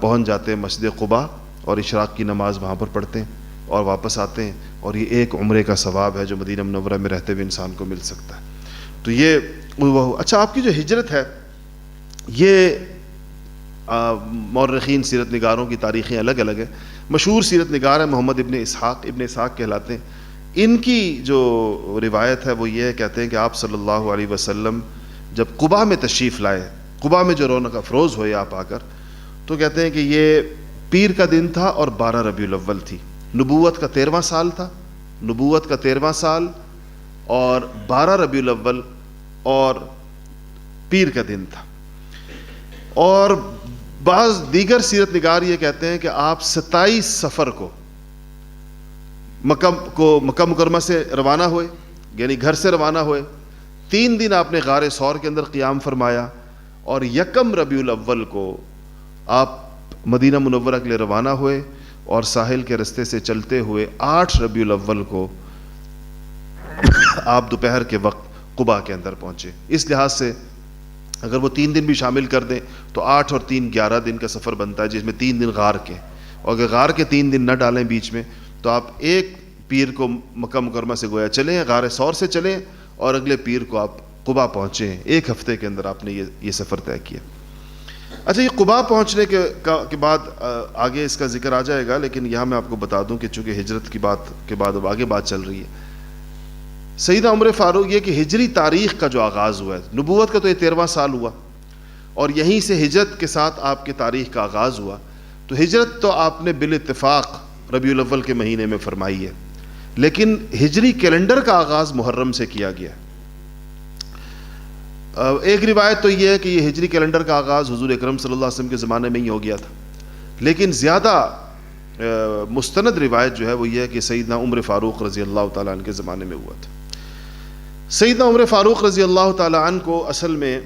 پہنچ جاتے ہیں مسجد قباء اور اشراق کی نماز وہاں پر پڑھتے ہیں اور واپس آتے ہیں، اور یہ ایک عمرے کا ثواب ہے جو مدینہ منورہ میں رہتے ہوئے انسان کو مل سکتا ہے۔ تو یہ اچھا، آپ کی جو ہجرت ہے یہ مورخین سیرت نگاروں کی تاریخیں الگ الگ ہیں۔ مشہور سیرت نگار ہے محمد ابن اسحاق کہلاتے ہیں۔ ان کی جو روایت ہے وہ یہ کہتے ہیں کہ آپ صلی اللہ علیہ وسلم جب قباء میں تشریف لائے، قباء میں جو رونق افروز ہوئے آپ آ کر، تو کہتے ہیں کہ یہ پیر کا دن تھا اور 12 ربیع الاول تھی، نبوت کا 13واں سال تھا، نبوت کا 13واں سال اور 12 ربیع الاول اور پیر کا دن تھا۔ اور بعض دیگر سیرت نگار یہ کہتے ہیں کہ آپ 27 صفر کو مکہ مکرمہ سے روانہ ہوئے، یعنی گھر سے روانہ ہوئے، 3 دن آپ نے غار ثور کے اندر قیام فرمایا، اور 1 ربیع الاول کو آپ مدینہ منورہ کے لیے روانہ ہوئے، اور ساحل کے رستے سے چلتے ہوئے 8 ربیع الاول کو آپ دوپہر کے وقت قباء کے اندر پہنچے۔ اس لحاظ سے اگر وہ 3 دن بھی شامل کر دیں تو 8 اور 3 11 دن کا سفر بنتا ہے، جس میں 3 دن غار کے، اور اگر غار کے 3 دن نہ ڈالیں بیچ میں تو آپ ایک پیر کو مکہ مکرمہ سے گویا چلیں، غار ثور سے چلیں، اور اگلے پیر کو آپ قباء پہنچے ہیں۔ 1 ہفتے کے اندر آپ نے یہ سفر طے کیا۔ اچھا، یہ قباء پہنچنے کے بعد آگے اس کا ذکر آ جائے گا، لیکن یہاں میں آپ کو بتا دوں کہ چونکہ ہجرت کی بات کے بعد اب آگے بات چل رہی ہے، سیدنا عمر فاروق، یہ کہ ہجری تاریخ کا جو آغاز ہوا ہے، نبوت کا تو یہ 13واں سال ہوا، اور یہیں سے ہجرت کے ساتھ آپ کی تاریخ کا آغاز ہوا۔ تو ہجرت تو آپ نے بالاتفاق ربیع الاول کے مہینے میں فرمائی ہے، لیکن ہجری کیلنڈر کا آغاز محرم سے کیا گیا۔ ایک روایت تو یہ ہے کہ یہ ہجری کیلنڈر کا آغاز حضور اکرم صلی اللہ علیہ وسلم کے زمانے میں ہی ہو گیا تھا، لیکن زیادہ مستند روایت جو ہے وہ یہ ہے کہ سیدنا عمر فاروق رضی اللہ تعالیٰ عنہ کے زمانے میں ہوا تھا۔ سیدنا عمر فاروق رضی اللہ تعالیٰ عنہ کو اصل میں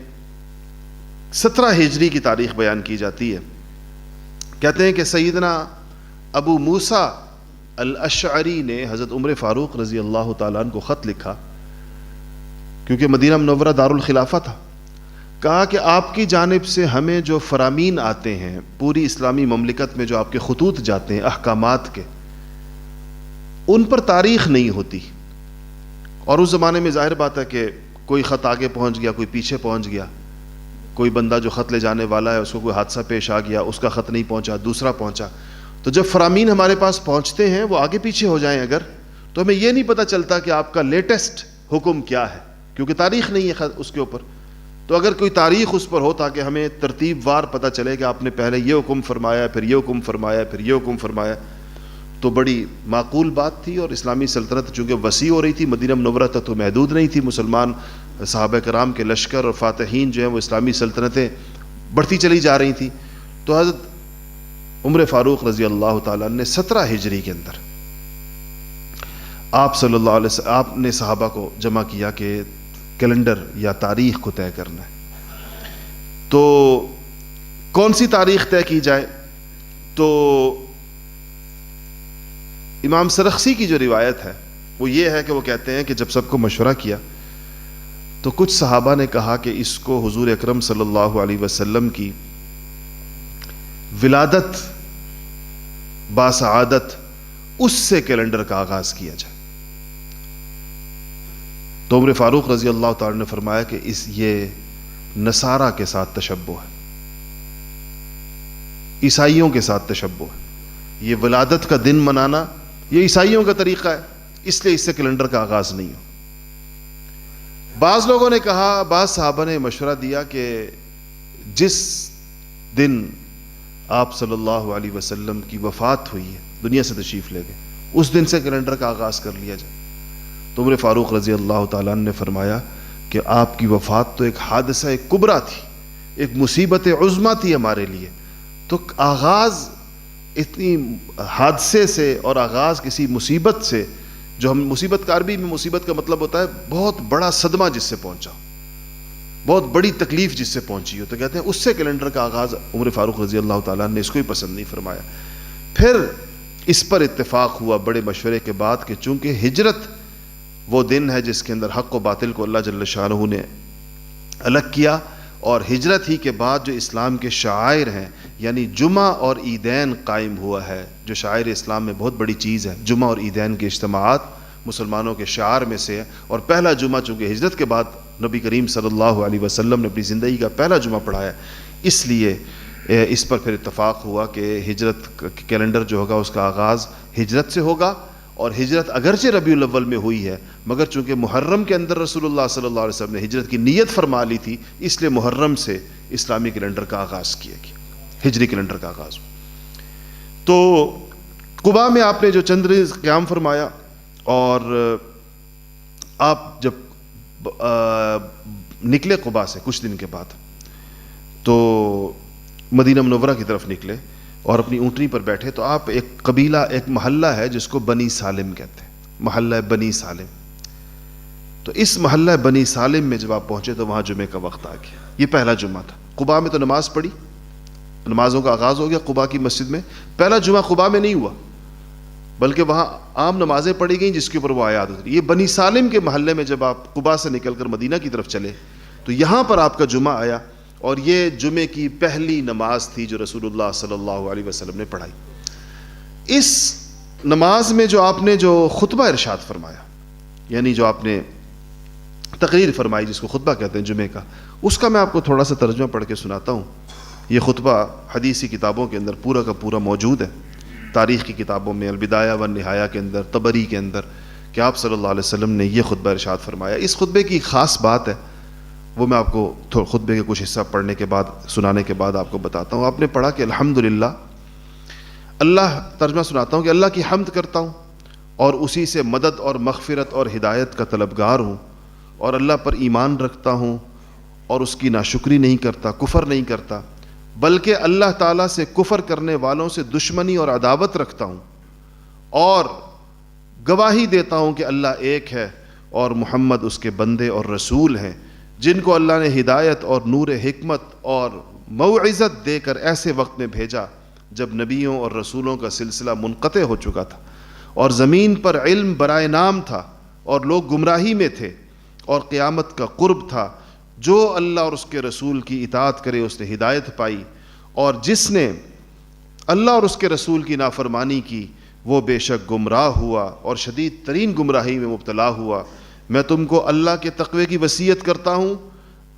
17 ہجری کی تاریخ بیان کی جاتی ہے۔ کہتے ہیں کہ سیدنا ابو موسیٰ الاشعری نے حضرت عمر فاروق رضی اللہ تعالیٰ عنہ کو خط لکھا، کیونکہ مدینہ منورہ دارالخلافہ تھا، کہا کہ آپ کی جانب سے ہمیں جو فرامین آتے ہیں پوری اسلامی مملکت میں، جو آپ کے خطوط جاتے ہیں احکامات کے، ان پر تاریخ نہیں ہوتی، اور اس زمانے میں ظاہر بات ہے کہ کوئی خط آگے پہنچ گیا، کوئی پیچھے پہنچ گیا، کوئی بندہ جو خط لے جانے والا ہے اس کو کوئی حادثہ پیش آ گیا، اس کا خط نہیں پہنچا، دوسرا پہنچا، تو جب فرامین ہمارے پاس پہنچتے ہیں وہ آگے پیچھے ہو جائیں اگر، تو ہمیں یہ نہیں پتہ چلتا کہ آپ کا لیٹسٹ حکم کیا ہے، کیونکہ تاریخ نہیں ہے اس کے اوپر۔ تو اگر کوئی تاریخ اس پر ہو تاکہ ہمیں ترتیب وار پتہ چلے کہ آپ نے پہلے یہ حکم فرمایا، پھر یہ حکم فرمایا، پھر یہ حکم فرمایا، تو بڑی معقول بات تھی۔ اور اسلامی سلطنت چونکہ وسیع ہو رہی تھی، مدینہ منورہ تک تو محدود نہیں تھی، مسلمان صحابہ کرام کے لشکر اور فاتحین جو ہیں وہ اسلامی سلطنتیں بڑھتی چلی جا رہی تھیں، تو حضرت عمر فاروق رضی اللہ تعالیٰ نے 17 ہجری کے اندر آپ صلی اللہ علیہ وسلم، آپ نے صحابہ کو جمع کیا کہ کیلنڈر یا تاریخ کو طے کرنا ہے۔ تو کون سی تاریخ طے کی جائے؟ تو امام سرخسی کی جو روایت ہے وہ یہ ہے کہ وہ کہتے ہیں کہ جب سب کو مشورہ کیا تو کچھ صحابہ نے کہا کہ اس کو حضور اکرم صلی اللہ علیہ وسلم کی ولادت باسعادت اس سے کیلنڈر کا آغاز کیا جائے۔ تو عمر فاروق رضی اللہ تعالی نے فرمایا کہ یہ نصارہ کے ساتھ تشبہ ہے، عیسائیوں کے ساتھ تشبہ ہے، یہ ولادت کا دن منانا یہ عیسائیوں کا طریقہ ہے، اس لیے اس سے کیلنڈر کا آغاز نہیں ہو۔ بعض لوگوں نے کہا، بعض صحابہ نے مشورہ دیا کہ جس دن آپ صلی اللہ علیہ وسلم کی وفات ہوئی ہے، دنیا سے تشریف لے گئے، اس دن سے کیلنڈر کا آغاز کر لیا جائے۔ تو عمر فاروق رضی اللہ تعالیٰ عنہ نے فرمایا کہ آپ کی وفات تو ایک حادثہ کبریٰ تھی، ایک مصیبت عظمیٰ تھی ہمارے لیے، تو آغاز اتنی حادثے سے اور آغاز کسی مصیبت سے، جو ہم مصیبت کا عربی میں مصیبت کا مطلب ہوتا ہے بہت بڑا صدمہ جس سے پہنچا، بہت بڑی تکلیف جس سے پہنچی ہو، تو کہتے ہیں اس سے کیلنڈر کا آغاز عمر فاروق رضی اللہ تعالیٰ نے اس کو ہی پسند نہیں فرمایا. پھر اس پر اتفاق ہوا بڑے مشورے کے بعد کہ چونکہ ہجرت وہ دن ہے جس کے اندر حق و باطل کو اللہ جل شانہ نے الگ کیا، اور ہجرت ہی کے بعد جو اسلام کے شعائر ہیں یعنی جمعہ اور عیدین قائم ہوا ہے، جو شعائر اسلام میں بہت بڑی چیز ہے. جمعہ اور عیدین کے اجتماعات مسلمانوں کے شعار میں سے ہے، اور پہلا جمعہ چونکہ ہجرت کے بعد نبی کریم صلی اللہ علیہ وسلم نے اپنی زندگی کا پہلا جمعہ پڑھایا، اس لیے اس پر پھر اتفاق ہوا کہ ہجرت کیلنڈر جو ہوگا اس کا آغاز ہجرت سے ہوگا. اور ہجرت اگرچہ ربیع الاول میں ہوئی ہے، مگر چونکہ محرم کے اندر رسول اللہ صلی اللہ علیہ وسلم نے ہجرت کی نیت فرما لی تھی، اس لیے محرم سے اسلامی کیلنڈر کا آغاز کیا گیا، ہجری کیلنڈر کا آغاز. تو قباء میں آپ نے جو چند روز قیام فرمایا، اور آپ جب نکلے قباء سے کچھ دن کے بعد تو مدینہ منورہ کی طرف نکلے اور اپنی اونٹنی پر بیٹھے، تو آپ ایک قبیلہ، ایک محلہ ہے جس کو بنی سالم کہتے ہیں، محلہ بنی سالم. تو اس محلہ بنی سالم میں جب آپ پہنچے تو وہاں جمعے کا وقت آ گیا. یہ پہلا جمعہ تھا. قباء میں تو نماز پڑھی، نمازوں کا آغاز ہو گیا قباء کی مسجد میں. پہلا جمعہ قباء میں نہیں ہوا، بلکہ وہاں عام نمازیں پڑھی گئیں جس کے اوپر وہ آیات اتری. یہ بنی سالم کے محلے میں جب آپ قباء سے نکل کر مدینہ کی طرف چلے تو یہاں پر آپ کا جمعہ آیا، اور یہ جمعے کی پہلی نماز تھی جو رسول اللہ صلی اللہ علیہ وسلم نے پڑھائی. اس نماز میں جو آپ نے جو خطبہ ارشاد فرمایا، یعنی جو آپ نے تقریر فرمائی جس کو خطبہ کہتے ہیں جمعے کا، اس کا میں آپ کو تھوڑا سا ترجمہ پڑھ کے سناتا ہوں. یہ خطبہ حدیثی کتابوں کے اندر پورا کا پورا موجود ہے، تاریخ کی کتابوں میں البدایہ والنہایہ کے اندر، طبری کے اندر، کہ آپ صلی اللہ علیہ وسلم نے یہ خطبہ ارشاد فرمایا. اس خطبے کی خاص بات ہے، وہ میں آپ کو خطبے کے کچھ حصہ پڑھنے کے بعد، سنانے کے بعد آپ کو بتاتا ہوں. آپ نے پڑھا کہ الحمدللہ، اللہ، ترجمہ سناتا ہوں کہ اللہ کی حمد کرتا ہوں اور اسی سے مدد اور مغفرت اور ہدایت کا طلبگار ہوں، اور اللہ پر ایمان رکھتا ہوں اور اس کی ناشکری نہیں کرتا، کفر نہیں کرتا، بلکہ اللہ تعالیٰ سے کفر کرنے والوں سے دشمنی اور عداوت رکھتا ہوں، اور گواہی دیتا ہوں کہ اللہ ایک ہے اور محمد اس کے بندے اور رسول ہیں، جن کو اللہ نے ہدایت اور نور حکمت اور موعظت دے کر ایسے وقت میں بھیجا جب نبیوں اور رسولوں کا سلسلہ منقطع ہو چکا تھا اور زمین پر علم برائے نام تھا اور لوگ گمراہی میں تھے اور قیامت کا قرب تھا. جو اللہ اور اس کے رسول کی اطاعت کرے اس نے ہدایت پائی، اور جس نے اللہ اور اس کے رسول کی نافرمانی کی وہ بے شک گمراہ ہوا اور شدید ترین گمراہی میں مبتلا ہوا. میں تم کو اللہ کے تقوی کی وصیت کرتا ہوں،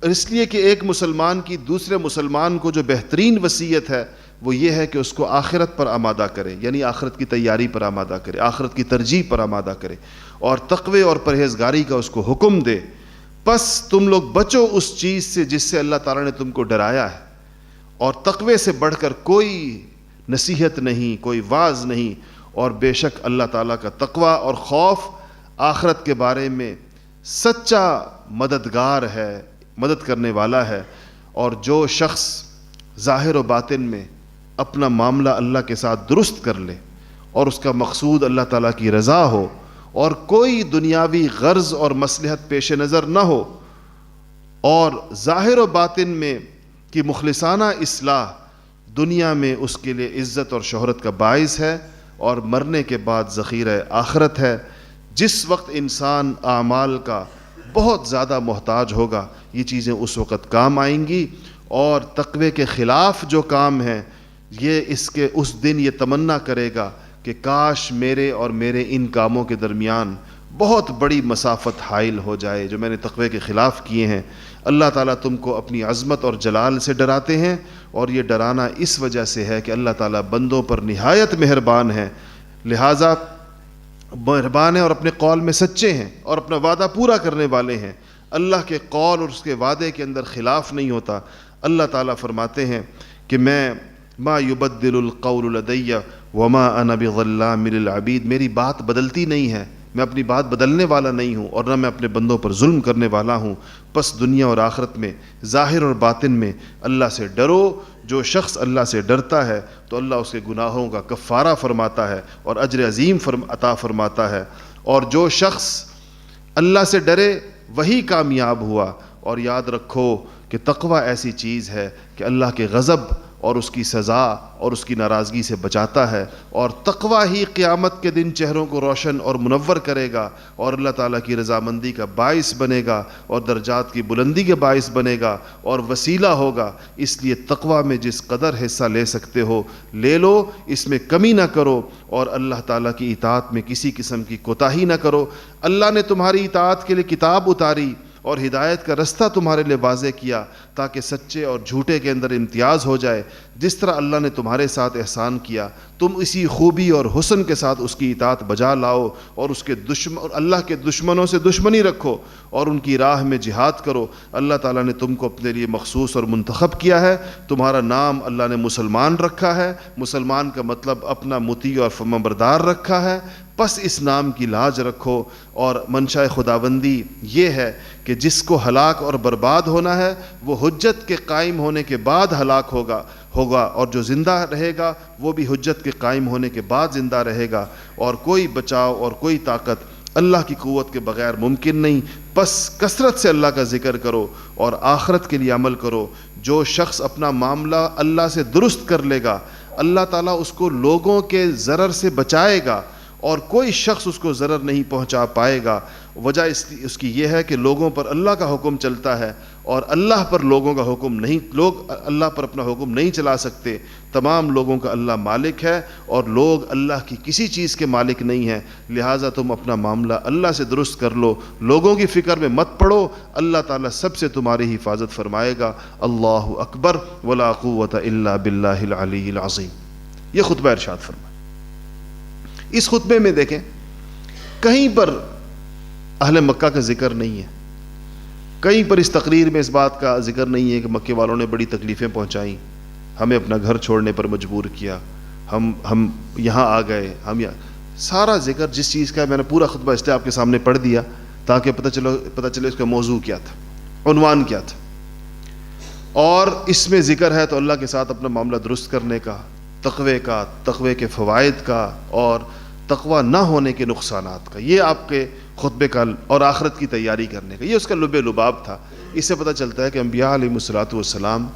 اس لیے کہ ایک مسلمان کی دوسرے مسلمان کو جو بہترین وصیت ہے وہ یہ ہے کہ اس کو آخرت پر آمادہ کرے، یعنی آخرت کی تیاری پر آمادہ کرے، آخرت کی ترجیح پر آمادہ کرے، اور تقوی اور پرہیزگاری کا اس کو حکم دے. پس تم لوگ بچو اس چیز سے جس سے اللہ تعالیٰ نے تم کو ڈرایا ہے، اور تقوی سے بڑھ کر کوئی نصیحت نہیں، کوئی واعظ نہیں، اور بے شک اللہ تعالیٰ کا تقوی اور خوف آخرت کے بارے میں سچا مددگار ہے، مدد کرنے والا ہے. اور جو شخص ظاہر و باطن میں اپنا معاملہ اللہ کے ساتھ درست کر لے اور اس کا مقصود اللہ تعالیٰ کی رضا ہو اور کوئی دنیاوی غرض اور مصلحت پیش نظر نہ ہو، اور ظاہر و باطن میں کی مخلصانہ اصلاح دنیا میں اس کے لیے عزت اور شہرت کا باعث ہے اور مرنے کے بعد ذخیرہ آخرت ہے. جس وقت انسان اعمال کا بہت زیادہ محتاج ہوگا یہ چیزیں اس وقت کام آئیں گی، اور تقوی کے خلاف جو کام ہیں یہ اس دن یہ تمنا کرے گا کہ کاش میرے اور میرے ان کاموں کے درمیان بہت بڑی مسافت حائل ہو جائے جو میں نے تقوی کے خلاف کیے ہیں. اللہ تعالیٰ تم کو اپنی عظمت اور جلال سے ڈراتے ہیں، اور یہ ڈرانا اس وجہ سے ہے کہ اللہ تعالیٰ بندوں پر نہایت مہربان ہے، لہٰذا مہربان ہیں اور اپنے قول میں سچے ہیں اور اپنا وعدہ پورا کرنے والے ہیں. اللہ کے قول اور اس کے وعدے کے اندر خلاف نہیں ہوتا. اللہ تعالیٰ فرماتے ہیں کہ میں ما یبدل القول لدی وما انا بظلام للعبید، میری بات بدلتی نہیں ہے، میں اپنی بات بدلنے والا نہیں ہوں اور نہ میں اپنے بندوں پر ظلم کرنے والا ہوں. پس دنیا اور آخرت میں ظاہر اور باطن میں اللہ سے ڈرو. جو شخص اللہ سے ڈرتا ہے تو اللہ اس کے گناہوں کا کفارہ فرماتا ہے اور اجر عظیم عطا فرماتا ہے. اور جو شخص اللہ سے ڈرے وہی کامیاب ہوا، اور یاد رکھو کہ تقوی ایسی چیز ہے کہ اللہ کے غضب اور اس کی سزا اور اس کی ناراضگی سے بچاتا ہے، اور تقوی ہی قیامت کے دن چہروں کو روشن اور منور کرے گا اور اللہ تعالیٰ کی رضامندی کا باعث بنے گا اور درجات کی بلندی کے باعث بنے گا اور وسیلہ ہوگا۔ اس لیے تقوی میں جس قدر حصہ لے سکتے ہو لے لو، اس میں کمی نہ کرو اور اللہ تعالیٰ کی اطاعت میں کسی قسم کی کوتاہی نہ کرو۔ اللہ نے تمہاری اطاعت کے لیے کتاب اتاری اور ہدایت کا رستہ تمہارے لیے واضح کیا تاکہ سچے اور جھوٹے کے اندر امتیاز ہو جائے۔ جس طرح اللہ نے تمہارے ساتھ احسان کیا تم اسی خوبی اور حسن کے ساتھ اس کی اطاعت بجا لاؤ اور اور اللہ کے دشمنوں سے دشمنی رکھو اور ان کی راہ میں جہاد کرو۔ اللہ تعالیٰ نے تم کو اپنے لیے مخصوص اور منتخب کیا ہے، تمہارا نام اللہ نے مسلمان رکھا ہے۔ مسلمان کا مطلب اپنا مطیع اور فرمانبردار رکھا ہے، پس اس نام کی لاج رکھو۔ اور منشاء خداوندی یہ ہے کہ جس کو ہلاک اور برباد ہونا ہے وہ حجت کے قائم ہونے کے بعد ہلاک ہوگا، اور جو زندہ رہے گا وہ بھی حجت کے قائم ہونے کے بعد زندہ رہے گا، اور کوئی بچاؤ اور کوئی طاقت اللہ کی قوت کے بغیر ممکن نہیں۔ پس کثرت سے اللہ کا ذکر کرو اور آخرت کے لیے عمل کرو۔ جو شخص اپنا معاملہ اللہ سے درست کر لے گا اللہ تعالیٰ اس کو لوگوں کے ضرر سے بچائے گا اور کوئی شخص اس کو ضرر نہیں پہنچا پائے گا۔ وجہ اس کی یہ ہے کہ لوگوں پر اللہ کا حکم چلتا ہے اور اللہ پر لوگوں کا حکم نہیں، لوگ اللہ پر اپنا حکم نہیں چلا سکتے۔ تمام لوگوں کا اللہ مالک ہے اور لوگ اللہ کی کسی چیز کے مالک نہیں ہیں، لہٰذا تم اپنا معاملہ اللہ سے درست کر لو، لوگوں کی فکر میں مت پڑو، اللہ تعالیٰ سب سے تمہاری حفاظت فرمائے گا۔ اللہ اکبر ولا قوت الا باللہ العلی العظیم۔ یہ خطبہ ارشاد فرمائے۔ اس خطبے میں دیکھیں کہیں پر اہل مکہ کا ذکر نہیں ہے، کہیں پر اس تقریر میں اس بات کا ذکر نہیں ہے کہ مکے والوں نے بڑی تکلیفیں پہنچائیں، ہمیں اپنا گھر چھوڑنے پر مجبور کیا، ہم یہاں آ گئے، سارا ذکر جس چیز کا میں نے پورا خطبہ اس لیے آپ کے سامنے پڑھ دیا تاکہ پتہ چلے اس کا موضوع کیا تھا، عنوان کیا تھا، اور اس میں ذکر ہے تو اللہ کے ساتھ اپنا معاملہ درست کرنے کا، تقوی کے فوائد کا اور تقوی نہ ہونے کے نقصانات کا، یہ آپ کے خطبے کا اور آخرت کی تیاری کرنے کا، یہ اس کا لب لباب تھا۔ اس سے پتہ چلتا ہے کہ انبیاء علیہ الصلوۃ والسلام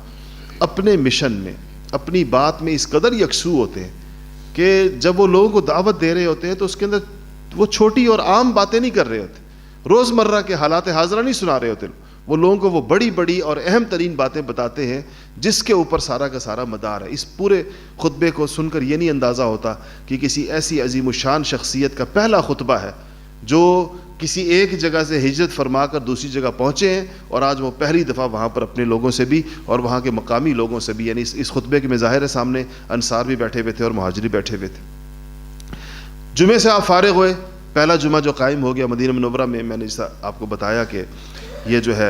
اپنے مشن میں، اپنی بات میں اس قدر یکسو ہوتے ہیں کہ جب وہ لوگوں کو دعوت دے رہے ہوتے ہیں تو اس کے اندر وہ چھوٹی اور عام باتیں نہیں کر رہے ہوتے، روزمرہ کے حالات حاضرہ نہیں سنا رہے ہوتے، وہ لوگوں کو وہ بڑی بڑی اور اہم ترین باتیں بتاتے ہیں جس کے اوپر سارا کا سارا مدار ہے۔ اس پورے خطبے کو سن کر یہ نہیں اندازہ ہوتا کہ کسی ایسی عظیم الشان شخصیت کا پہلا خطبہ ہے جو کسی ایک جگہ سے ہجرت فرما کر دوسری جگہ پہنچے ہیں اور آج وہ پہلی دفعہ وہاں پر اپنے لوگوں سے بھی اور وہاں کے مقامی لوگوں سے بھی، یعنی اس خطبے کے میں ظاہر ہے سامنے انصار بھی بیٹھے ہوئے تھے اور مہاجری بیٹھے ہوئے تھے۔ جمعے سے آپ فارغ ہوئے، پہلا جمعہ جو قائم ہو گیا مدینہ منورہ میں، میں نے آپ کو بتایا کہ یہ جو ہے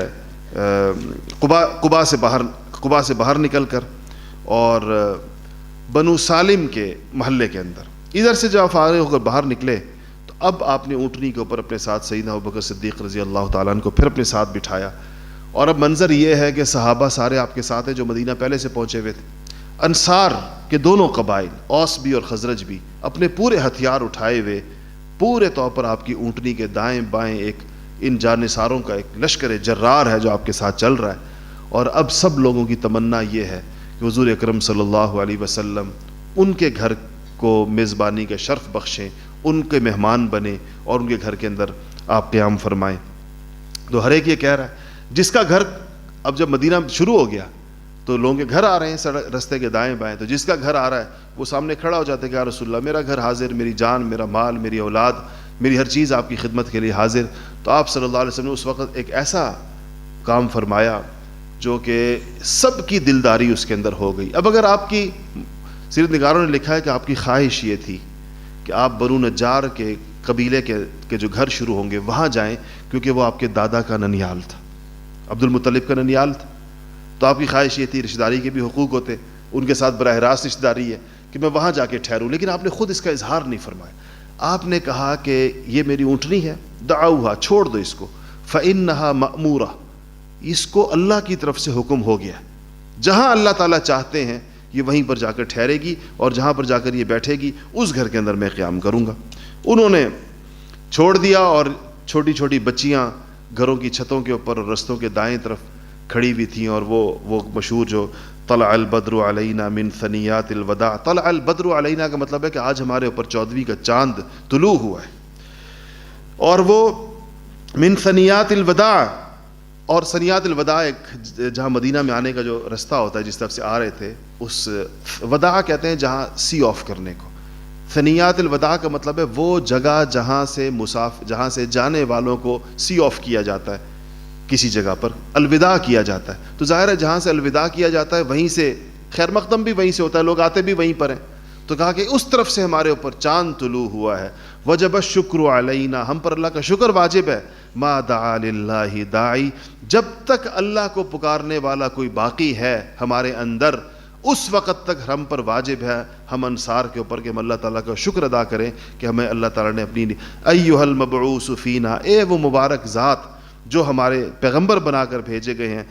قباء سے باہر نکل کر اور بنو سالم کے محلے کے اندر، ادھر سے جب فارغ ہو کر باہر نکلے تو اب آپ نے اونٹنی کے اوپر اپنے ساتھ سیدنا ابوبکر صدیق رضی اللہ تعالیٰ عنہ کو پھر اپنے ساتھ بٹھایا، اور اب منظر یہ ہے کہ صحابہ سارے آپ کے ساتھ ہیں جو مدینہ پہلے سے پہنچے ہوئے تھے۔ انصار کے دونوں قبائل، اوس بھی اور خزرج بھی، اپنے پورے ہتھیار اٹھائے ہوئے پورے طور پر آپ کی اونٹنی کے دائیں بائیں ایک ان جانثاروں کا ایک لشکر جرار ہے جو آپ کے ساتھ چل رہا ہے، اور اب سب لوگوں کی تمنا یہ ہے کہ حضور اکرم صلی اللہ علیہ وسلم ان کے گھر کو میزبانی کا شرف بخشیں، ان کے مہمان بنیں اور ان کے گھر کے اندر آپ قیام فرمائیں۔ تو ہر ایک یہ کہہ رہا ہے، جس کا گھر اب جب مدینہ شروع ہو گیا تو لوگوں کے گھر آ رہے ہیں رستے کے دائیں بائیں، تو جس کا گھر آ رہا ہے وہ سامنے کھڑا ہو جاتا ہے کہ یا رسول اللہ میرا گھر حاضر، میری جان، میرا مال، میری اولاد، میری ہر چیز آپ کی خدمت کے لیے حاضر۔ تو آپ صلی اللہ علیہ وسلم نے اس وقت ایک ایسا کام فرمایا جو کہ سب کی دلداری اس کے اندر ہو گئی۔ اب اگر آپ کی سیرت نگاروں نے لکھا ہے کہ آپ کی خواہش یہ تھی کہ آپ بنو نجار کے قبیلے کے جو گھر شروع ہوں گے وہاں جائیں، کیونکہ وہ آپ کے دادا کا ننیال تھا، عبد المطلب کا ننیال تھا، تو آپ کی خواہش یہ تھی، رشتہ داری کے بھی حقوق ہوتے، ان کے ساتھ براہ راست رشتہ داری ہے کہ میں وہاں جا کے ٹھہروں، لیکن آپ نے خود اس کا اظہار نہیں فرمایا۔ آپ نے کہا کہ یہ میری اونٹنی ہے، دعوہا، چھوڑ دو اس کو، فإنہا مأمورہ، اس کو اللہ کی طرف سے حکم ہو گیا، جہاں اللہ تعالیٰ چاہتے ہیں یہ وہیں پر جا کر ٹھہرے گی اور جہاں پر جا کر یہ بیٹھے گی اس گھر کے اندر میں قیام کروں گا۔ انہوں نے چھوڑ دیا اور چھوٹی چھوٹی بچیاں گھروں کی چھتوں کے اوپر اور رستوں کے دائیں طرف کھڑی ہوئی تھیں، اور وہ مشہور جو طلع البدر علینا من ثنیات الوداع، طلع البدر علینا کا مطلب ہے کہ آج ہمارے اوپر 14ویں کا چاند طلوع ہوا ہے، اور وہ من ثنیات الوداع، اور ثنیات الوداع ایک جہاں مدینہ میں آنے کا جو رستہ ہوتا ہے جس طرف سے آ رہے تھے، اس وداع کہتے ہیں جہاں سی آف کرنے کو. ثنیات الوداع کا مطلب ہے وہ جگہ جہاں سے جانے والوں کو سی آف کیا جاتا ہے، کسی جگہ پر الوداع کیا جاتا ہے. تو ظاہر ہے جہاں سے الوداع کیا جاتا ہے وہیں سے خیر مقدم بھی وہیں سے ہوتا ہے، لوگ آتے بھی وہیں پر ہیں. تو کہا کہ اس طرف سے ہمارے اوپر چاند طلوع ہوا ہے. وجب الشکر علینا، ہم پر اللہ کا شکر واجب ہے. ما دعا للہ داعی، جب تک اللہ کو پکارنے والا کوئی باقی ہے ہمارے اندر، اس وقت تک ہم پر واجب ہے، ہم انصار کے اوپر کہ ہم اللہ تعالیٰ کا شکر ادا کریں کہ ہمیں اللہ تعالیٰ نے اپنی ایھا المبعوث فینا، اے وہ مبارک ذات جو ہمارے پیغمبر بنا کر بھیجے گئے ہیں.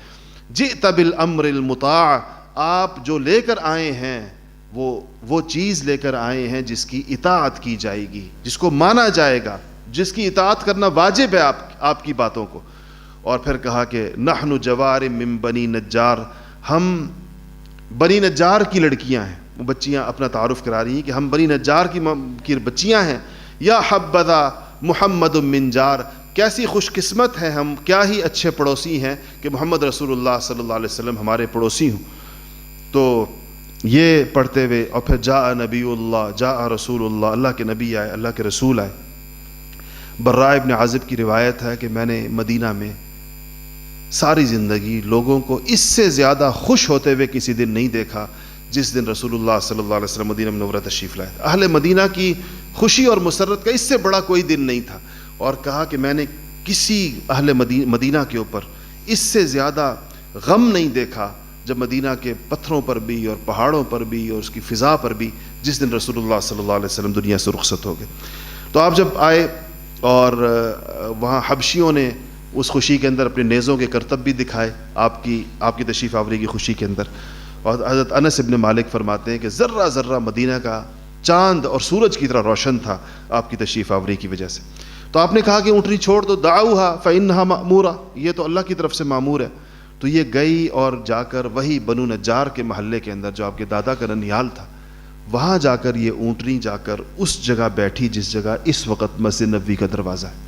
جئت بالامر المطاع، آپ جو لے کر آئے ہیں وہ چیز لے کر آئے ہیں جس کی اطاعت کی جائے گی، جس کو مانا جائے گا، جس کی اطاعت کرنا واجب ہے آپ کی باتوں کو. اور پھر کہا کہ نحن جوار من بنی نجار، ہم بنی نجار کی لڑکیاں ہیں. وہ بچیاں اپنا تعارف کرا رہی ہیں کہ ہم بنی نجار کی بچیاں ہیں. یا حبذا محمد من جار، کیسی خوش قسمت ہیں ہم، کیا ہی اچھے پڑوسی ہیں کہ محمد رسول اللہ صلی اللہ علیہ وسلم ہمارے پڑوسی ہوں. تو یہ پڑھتے ہوئے اور پھر جاء نبی اللہ، جاء رسول اللہ، اللہ کے نبی آئے، اللہ کے رسول آئے. براء ابن عازب کی روایت ہے کہ میں نے مدینہ میں ساری زندگی لوگوں کو اس سے زیادہ خوش ہوتے ہوئے کسی دن نہیں دیکھا جس دن رسول اللہ صلی اللہ علیہ وسلم مدینہ منورہ تشریف لائے. اہل مدینہ کی خوشی اور مسرت کا اس سے بڑا کوئی دن نہیں تھا. اور کہا کہ میں نے کسی اہل مدینہ کے اوپر اس سے زیادہ غم نہیں دیکھا جب مدینہ کے پتھروں پر بھی اور پہاڑوں پر بھی اور اس کی فضا پر بھی جس دن رسول اللہ صلی اللہ علیہ وسلم دنیا سے رخصت ہو گئے. تو آپ جب آئے اور وہاں حبشیوں نے اس خوشی کے اندر اپنے نیزوں کے کرتب بھی دکھائے آپ کی تشریف آوری کی خوشی کے اندر. اور حضرت انس ابن مالک فرماتے ہیں کہ ذرہ ذرہ مدینہ کا چاند اور سورج کی طرح روشن تھا آپ کی تشریف آوری کی وجہ سے. تو آپ نے کہا کہ اونٹنی چھوڑ دو، دعوہا فإنہا مأمورہ، یہ تو اللہ کی طرف سے مامور ہے. تو یہ گئی اور جا کر وہی بنو نجار کے محلے کے اندر جو آپ کے دادا کا ننیال تھا، وہاں جا کر یہ اونٹنی جا کر اس جگہ بیٹھی جس جگہ اس وقت مسجد نبوی کا دروازہ ہے.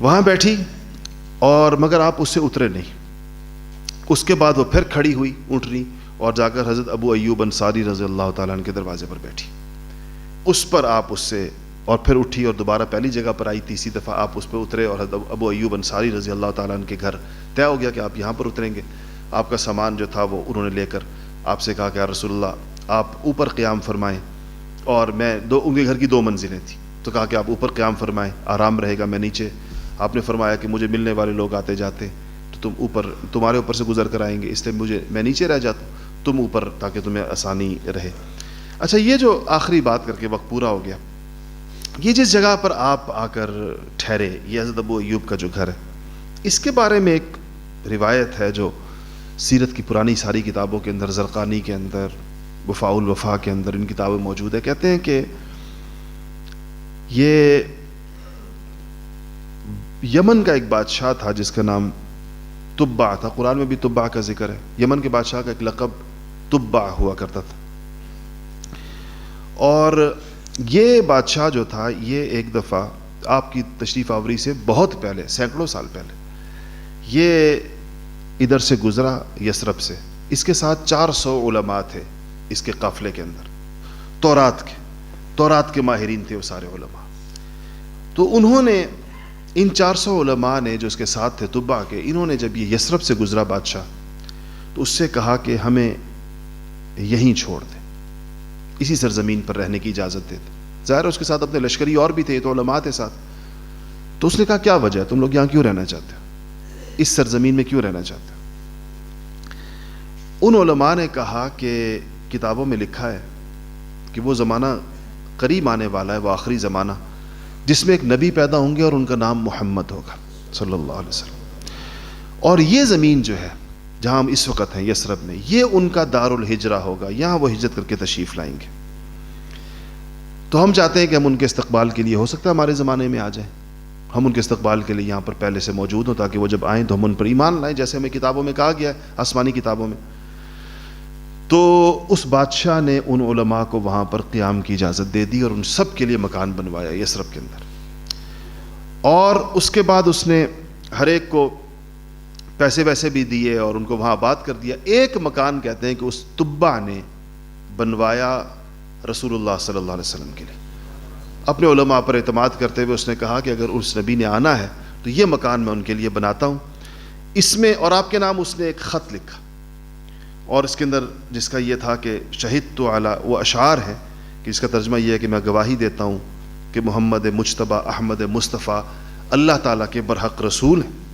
وہاں بیٹھی اور مگر آپ اس سے اترے نہیں. اس کے بعد وہ پھر کھڑی ہوئی اونٹنی اور جا کر حضرت ابو ایوب انصاری رضی اللہ تعالیٰ عنہ کے دروازے پر بیٹھی. اس پر آپ اس سے اور پھر اٹھی اور دوبارہ پہلی جگہ پر آئی. تیسری دفعہ آپ اس پہ اترے اور حضرت ابو ایوب انصاری رضی اللہ تعالیٰ عنہ کے گھر طے ہو گیا کہ آپ یہاں پر اتریں گے. آپ کا سامان جو تھا وہ انہوں نے لے کر آپ سے کہا کہ یا رسول اللہ آپ اوپر قیام فرمائیں. اور میں ان کے گھر کی 2 منزلیں تھیں، تو کہا کہ آپ اوپر قیام فرمائیں، آرام رہے گا، میں نیچے. آپ نے فرمایا کہ مجھے ملنے والے لوگ آتے جاتے تو تمہارے اوپر سے گزر کر آئیں گے، اس لیے میں نیچے رہ جاتا ہوں، تم اوپر، تاکہ تمہیں آسانی رہے. اچھا، یہ جو آخری بات کر کے وقت پورا ہو گیا، یہ جس جگہ پر آپ آ کر ٹھہرے، یہ حضرت ابو ایوب کا جو گھر ہے، اس کے بارے میں ایک روایت ہے جو سیرت کی پرانی ساری کتابوں کے اندر، زرقانی کے اندر، وفاء الوفا کے اندر ان کتابیں موجود ہے. کہتے ہیں کہ یہ یمن کا ایک بادشاہ تھا جس کا نام تبع تھا. قرآن میں بھی تبع کا ذکر ہے. یمن کے بادشاہ کا ایک لقب تبع ہوا کرتا تھا. اور یہ بادشاہ جو تھا، یہ ایک دفعہ آپ کی تشریف آوری سے بہت پہلے، سینکڑوں سال پہلے، یہ ادھر سے گزرا یثرب سے. اس کے ساتھ 400 علماء تھے اس کے قافلے کے اندر، تورات کے ماہرین تھے وہ سارے علماء. تو انہوں نے، ان 400 علماء نے جو اس کے ساتھ تھے تبع کے، انہوں نے جب یہ یثرب سے گزرا بادشاہ، تو اس سے کہا کہ ہمیں یہیں چھوڑ دیں، اسی سرزمین پر رہنے کی اجازت دے دیں. ظاہر ہے اس کے ساتھ اپنے لشکری اور بھی تھے، تو علماء تھے ساتھ. تو اس نے کہا کیا وجہ ہے، تم لوگ یہاں کیوں رہنا چاہتے ہو، اس سرزمین میں کیوں رہنا چاہتے ہو؟ ان علماء نے کہا کہ کتابوں میں لکھا ہے کہ وہ زمانہ قریب آنے والا ہے، وہ آخری زمانہ، جس میں ایک نبی پیدا ہوں گے اور ان کا نام محمد ہوگا صلی اللہ علیہ وسلم. اور یہ زمین جو ہے جہاں ہم اس وقت ہیں یثرب میں، یہ ان کا دار الہجرہ ہوگا، یہاں وہ ہجرت کر کے تشریف لائیں گے. تو ہم چاہتے ہیں کہ ہم ان کے استقبال کے لیے، ہو سکتا ہے ہمارے زمانے میں آ جائیں، ہم ان کے استقبال کے لیے یہاں پر پہلے سے موجود ہوں تاکہ وہ جب آئیں تو ہم ان پر ایمان لائیں جیسے ہمیں کتابوں میں کہا گیا ہے، آسمانی کتابوں میں۔ تو اس بادشاہ نے ان علماء کو وہاں پر قیام کی اجازت دے دی اور ان سب کے لیے مکان بنوایا یثرب کے اندر، اور اس کے بعد اس نے ہر ایک کو پیسے ویسے بھی دیے اور ان کو وہاں آباد کر دیا۔ ایک مکان کہتے ہیں کہ اس تبع نے بنوایا رسول اللہ صلی اللہ علیہ وسلم کے لیے، اپنے علماء پر اعتماد کرتے ہوئے اس نے کہا کہ اگر اس نبی نے آنا ہے تو یہ مکان میں ان کے لیے بناتا ہوں۔ اس میں اور آپ کے نام اس نے ایک خط لکھا، اور اس کے اندر جس کا یہ تھا کہ شہدت علی، وہ اشعار ہے کہ اس کا ترجمہ یہ ہے کہ میں گواہی دیتا ہوں کہ محمد مجتبیٰ احمد مصطفیٰ اللہ تعالیٰ کے برحق رسول ہیں۔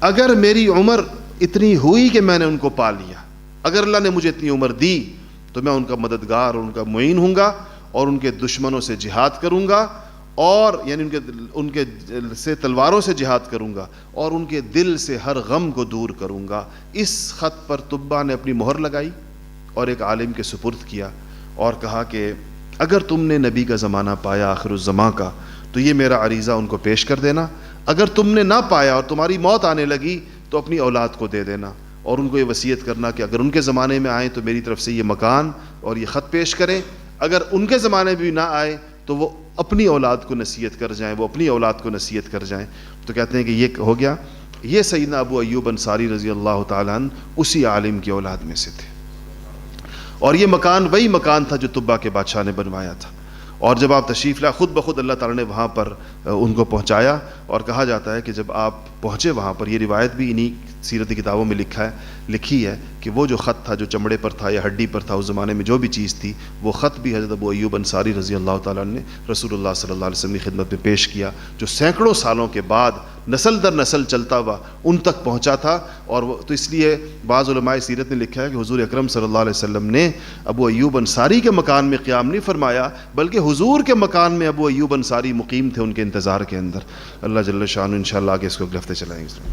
اگر میری عمر اتنی ہوئی کہ میں نے ان کو پا لیا، اگر اللہ نے مجھے اتنی عمر دی تو میں ان کا مددگار اور ان کا معین ہوں گا اور ان کے دشمنوں سے جہاد کروں گا، اور یعنی ان کے سے تلواروں سے جہاد کروں گا اور ان کے دل سے ہر غم کو دور کروں گا۔ اس خط پر تبع نے اپنی مہر لگائی اور ایک عالم کے سپرد کیا اور کہا کہ اگر تم نے نبی کا زمانہ پایا آخر الزماں کا تو یہ میرا عریضہ ان کو پیش کر دینا، اگر تم نے نہ پایا اور تمہاری موت آنے لگی تو اپنی اولاد کو دے دینا، اور ان کو یہ وصیت کرنا کہ اگر ان کے زمانے میں آئیں تو میری طرف سے یہ مکان اور یہ خط پیش کریں، اگر ان کے زمانے میں بھی نہ آئے تو وہ اپنی اولاد کو نصیحت کر جائیں، وہ اپنی اولاد کو نصیحت کر جائیں۔ تو کہتے ہیں کہ یہ ہو گیا۔ یہ سیدنا ابو ایوب انصاری رضی اللہ تعالیٰ عنہ اسی عالم کی اولاد میں سے تھے، اور یہ مکان وہی مکان تھا جو تبع کے بادشاہ نے بنوایا تھا۔ اور جب آپ تشریف لائے، خود بخود اللہ تعالیٰ نے وہاں پر ان کو پہنچایا، اور کہا جاتا ہے کہ جب آپ پہنچے وہاں پر، یہ روایت بھی انہی سیرتی کتابوں میں لکھی ہے کہ وہ جو خط تھا جو چمڑے پر تھا یا ہڈی پر تھا، اس زمانے میں جو بھی چیز تھی، وہ خط بھی حضرت ابو ایوب انصاری رضی اللہ تعالیٰ عنہ نے رسول اللہ صلی اللہ علیہ وسلم کی خدمت میں پیش کیا، جو سینکڑوں سالوں کے بعد نسل در نسل چلتا ہوا ان تک پہنچا تھا۔ اور وہ تو اس لیے بعض علماء سیرت نے لکھا ہے کہ حضور اکرم صلی اللہ علیہ وسلم نے ابو ایوب انصاری کے مکان میں قیام نہیں فرمایا، بلکہ حضور کے مکان میں ابو ایوب انصاری مقیم تھے ان کے انتظار کے اندر۔ اللہ جل شانہ انشاءاللہ آگے اس کو اگلے ہفتے چلائیں گے۔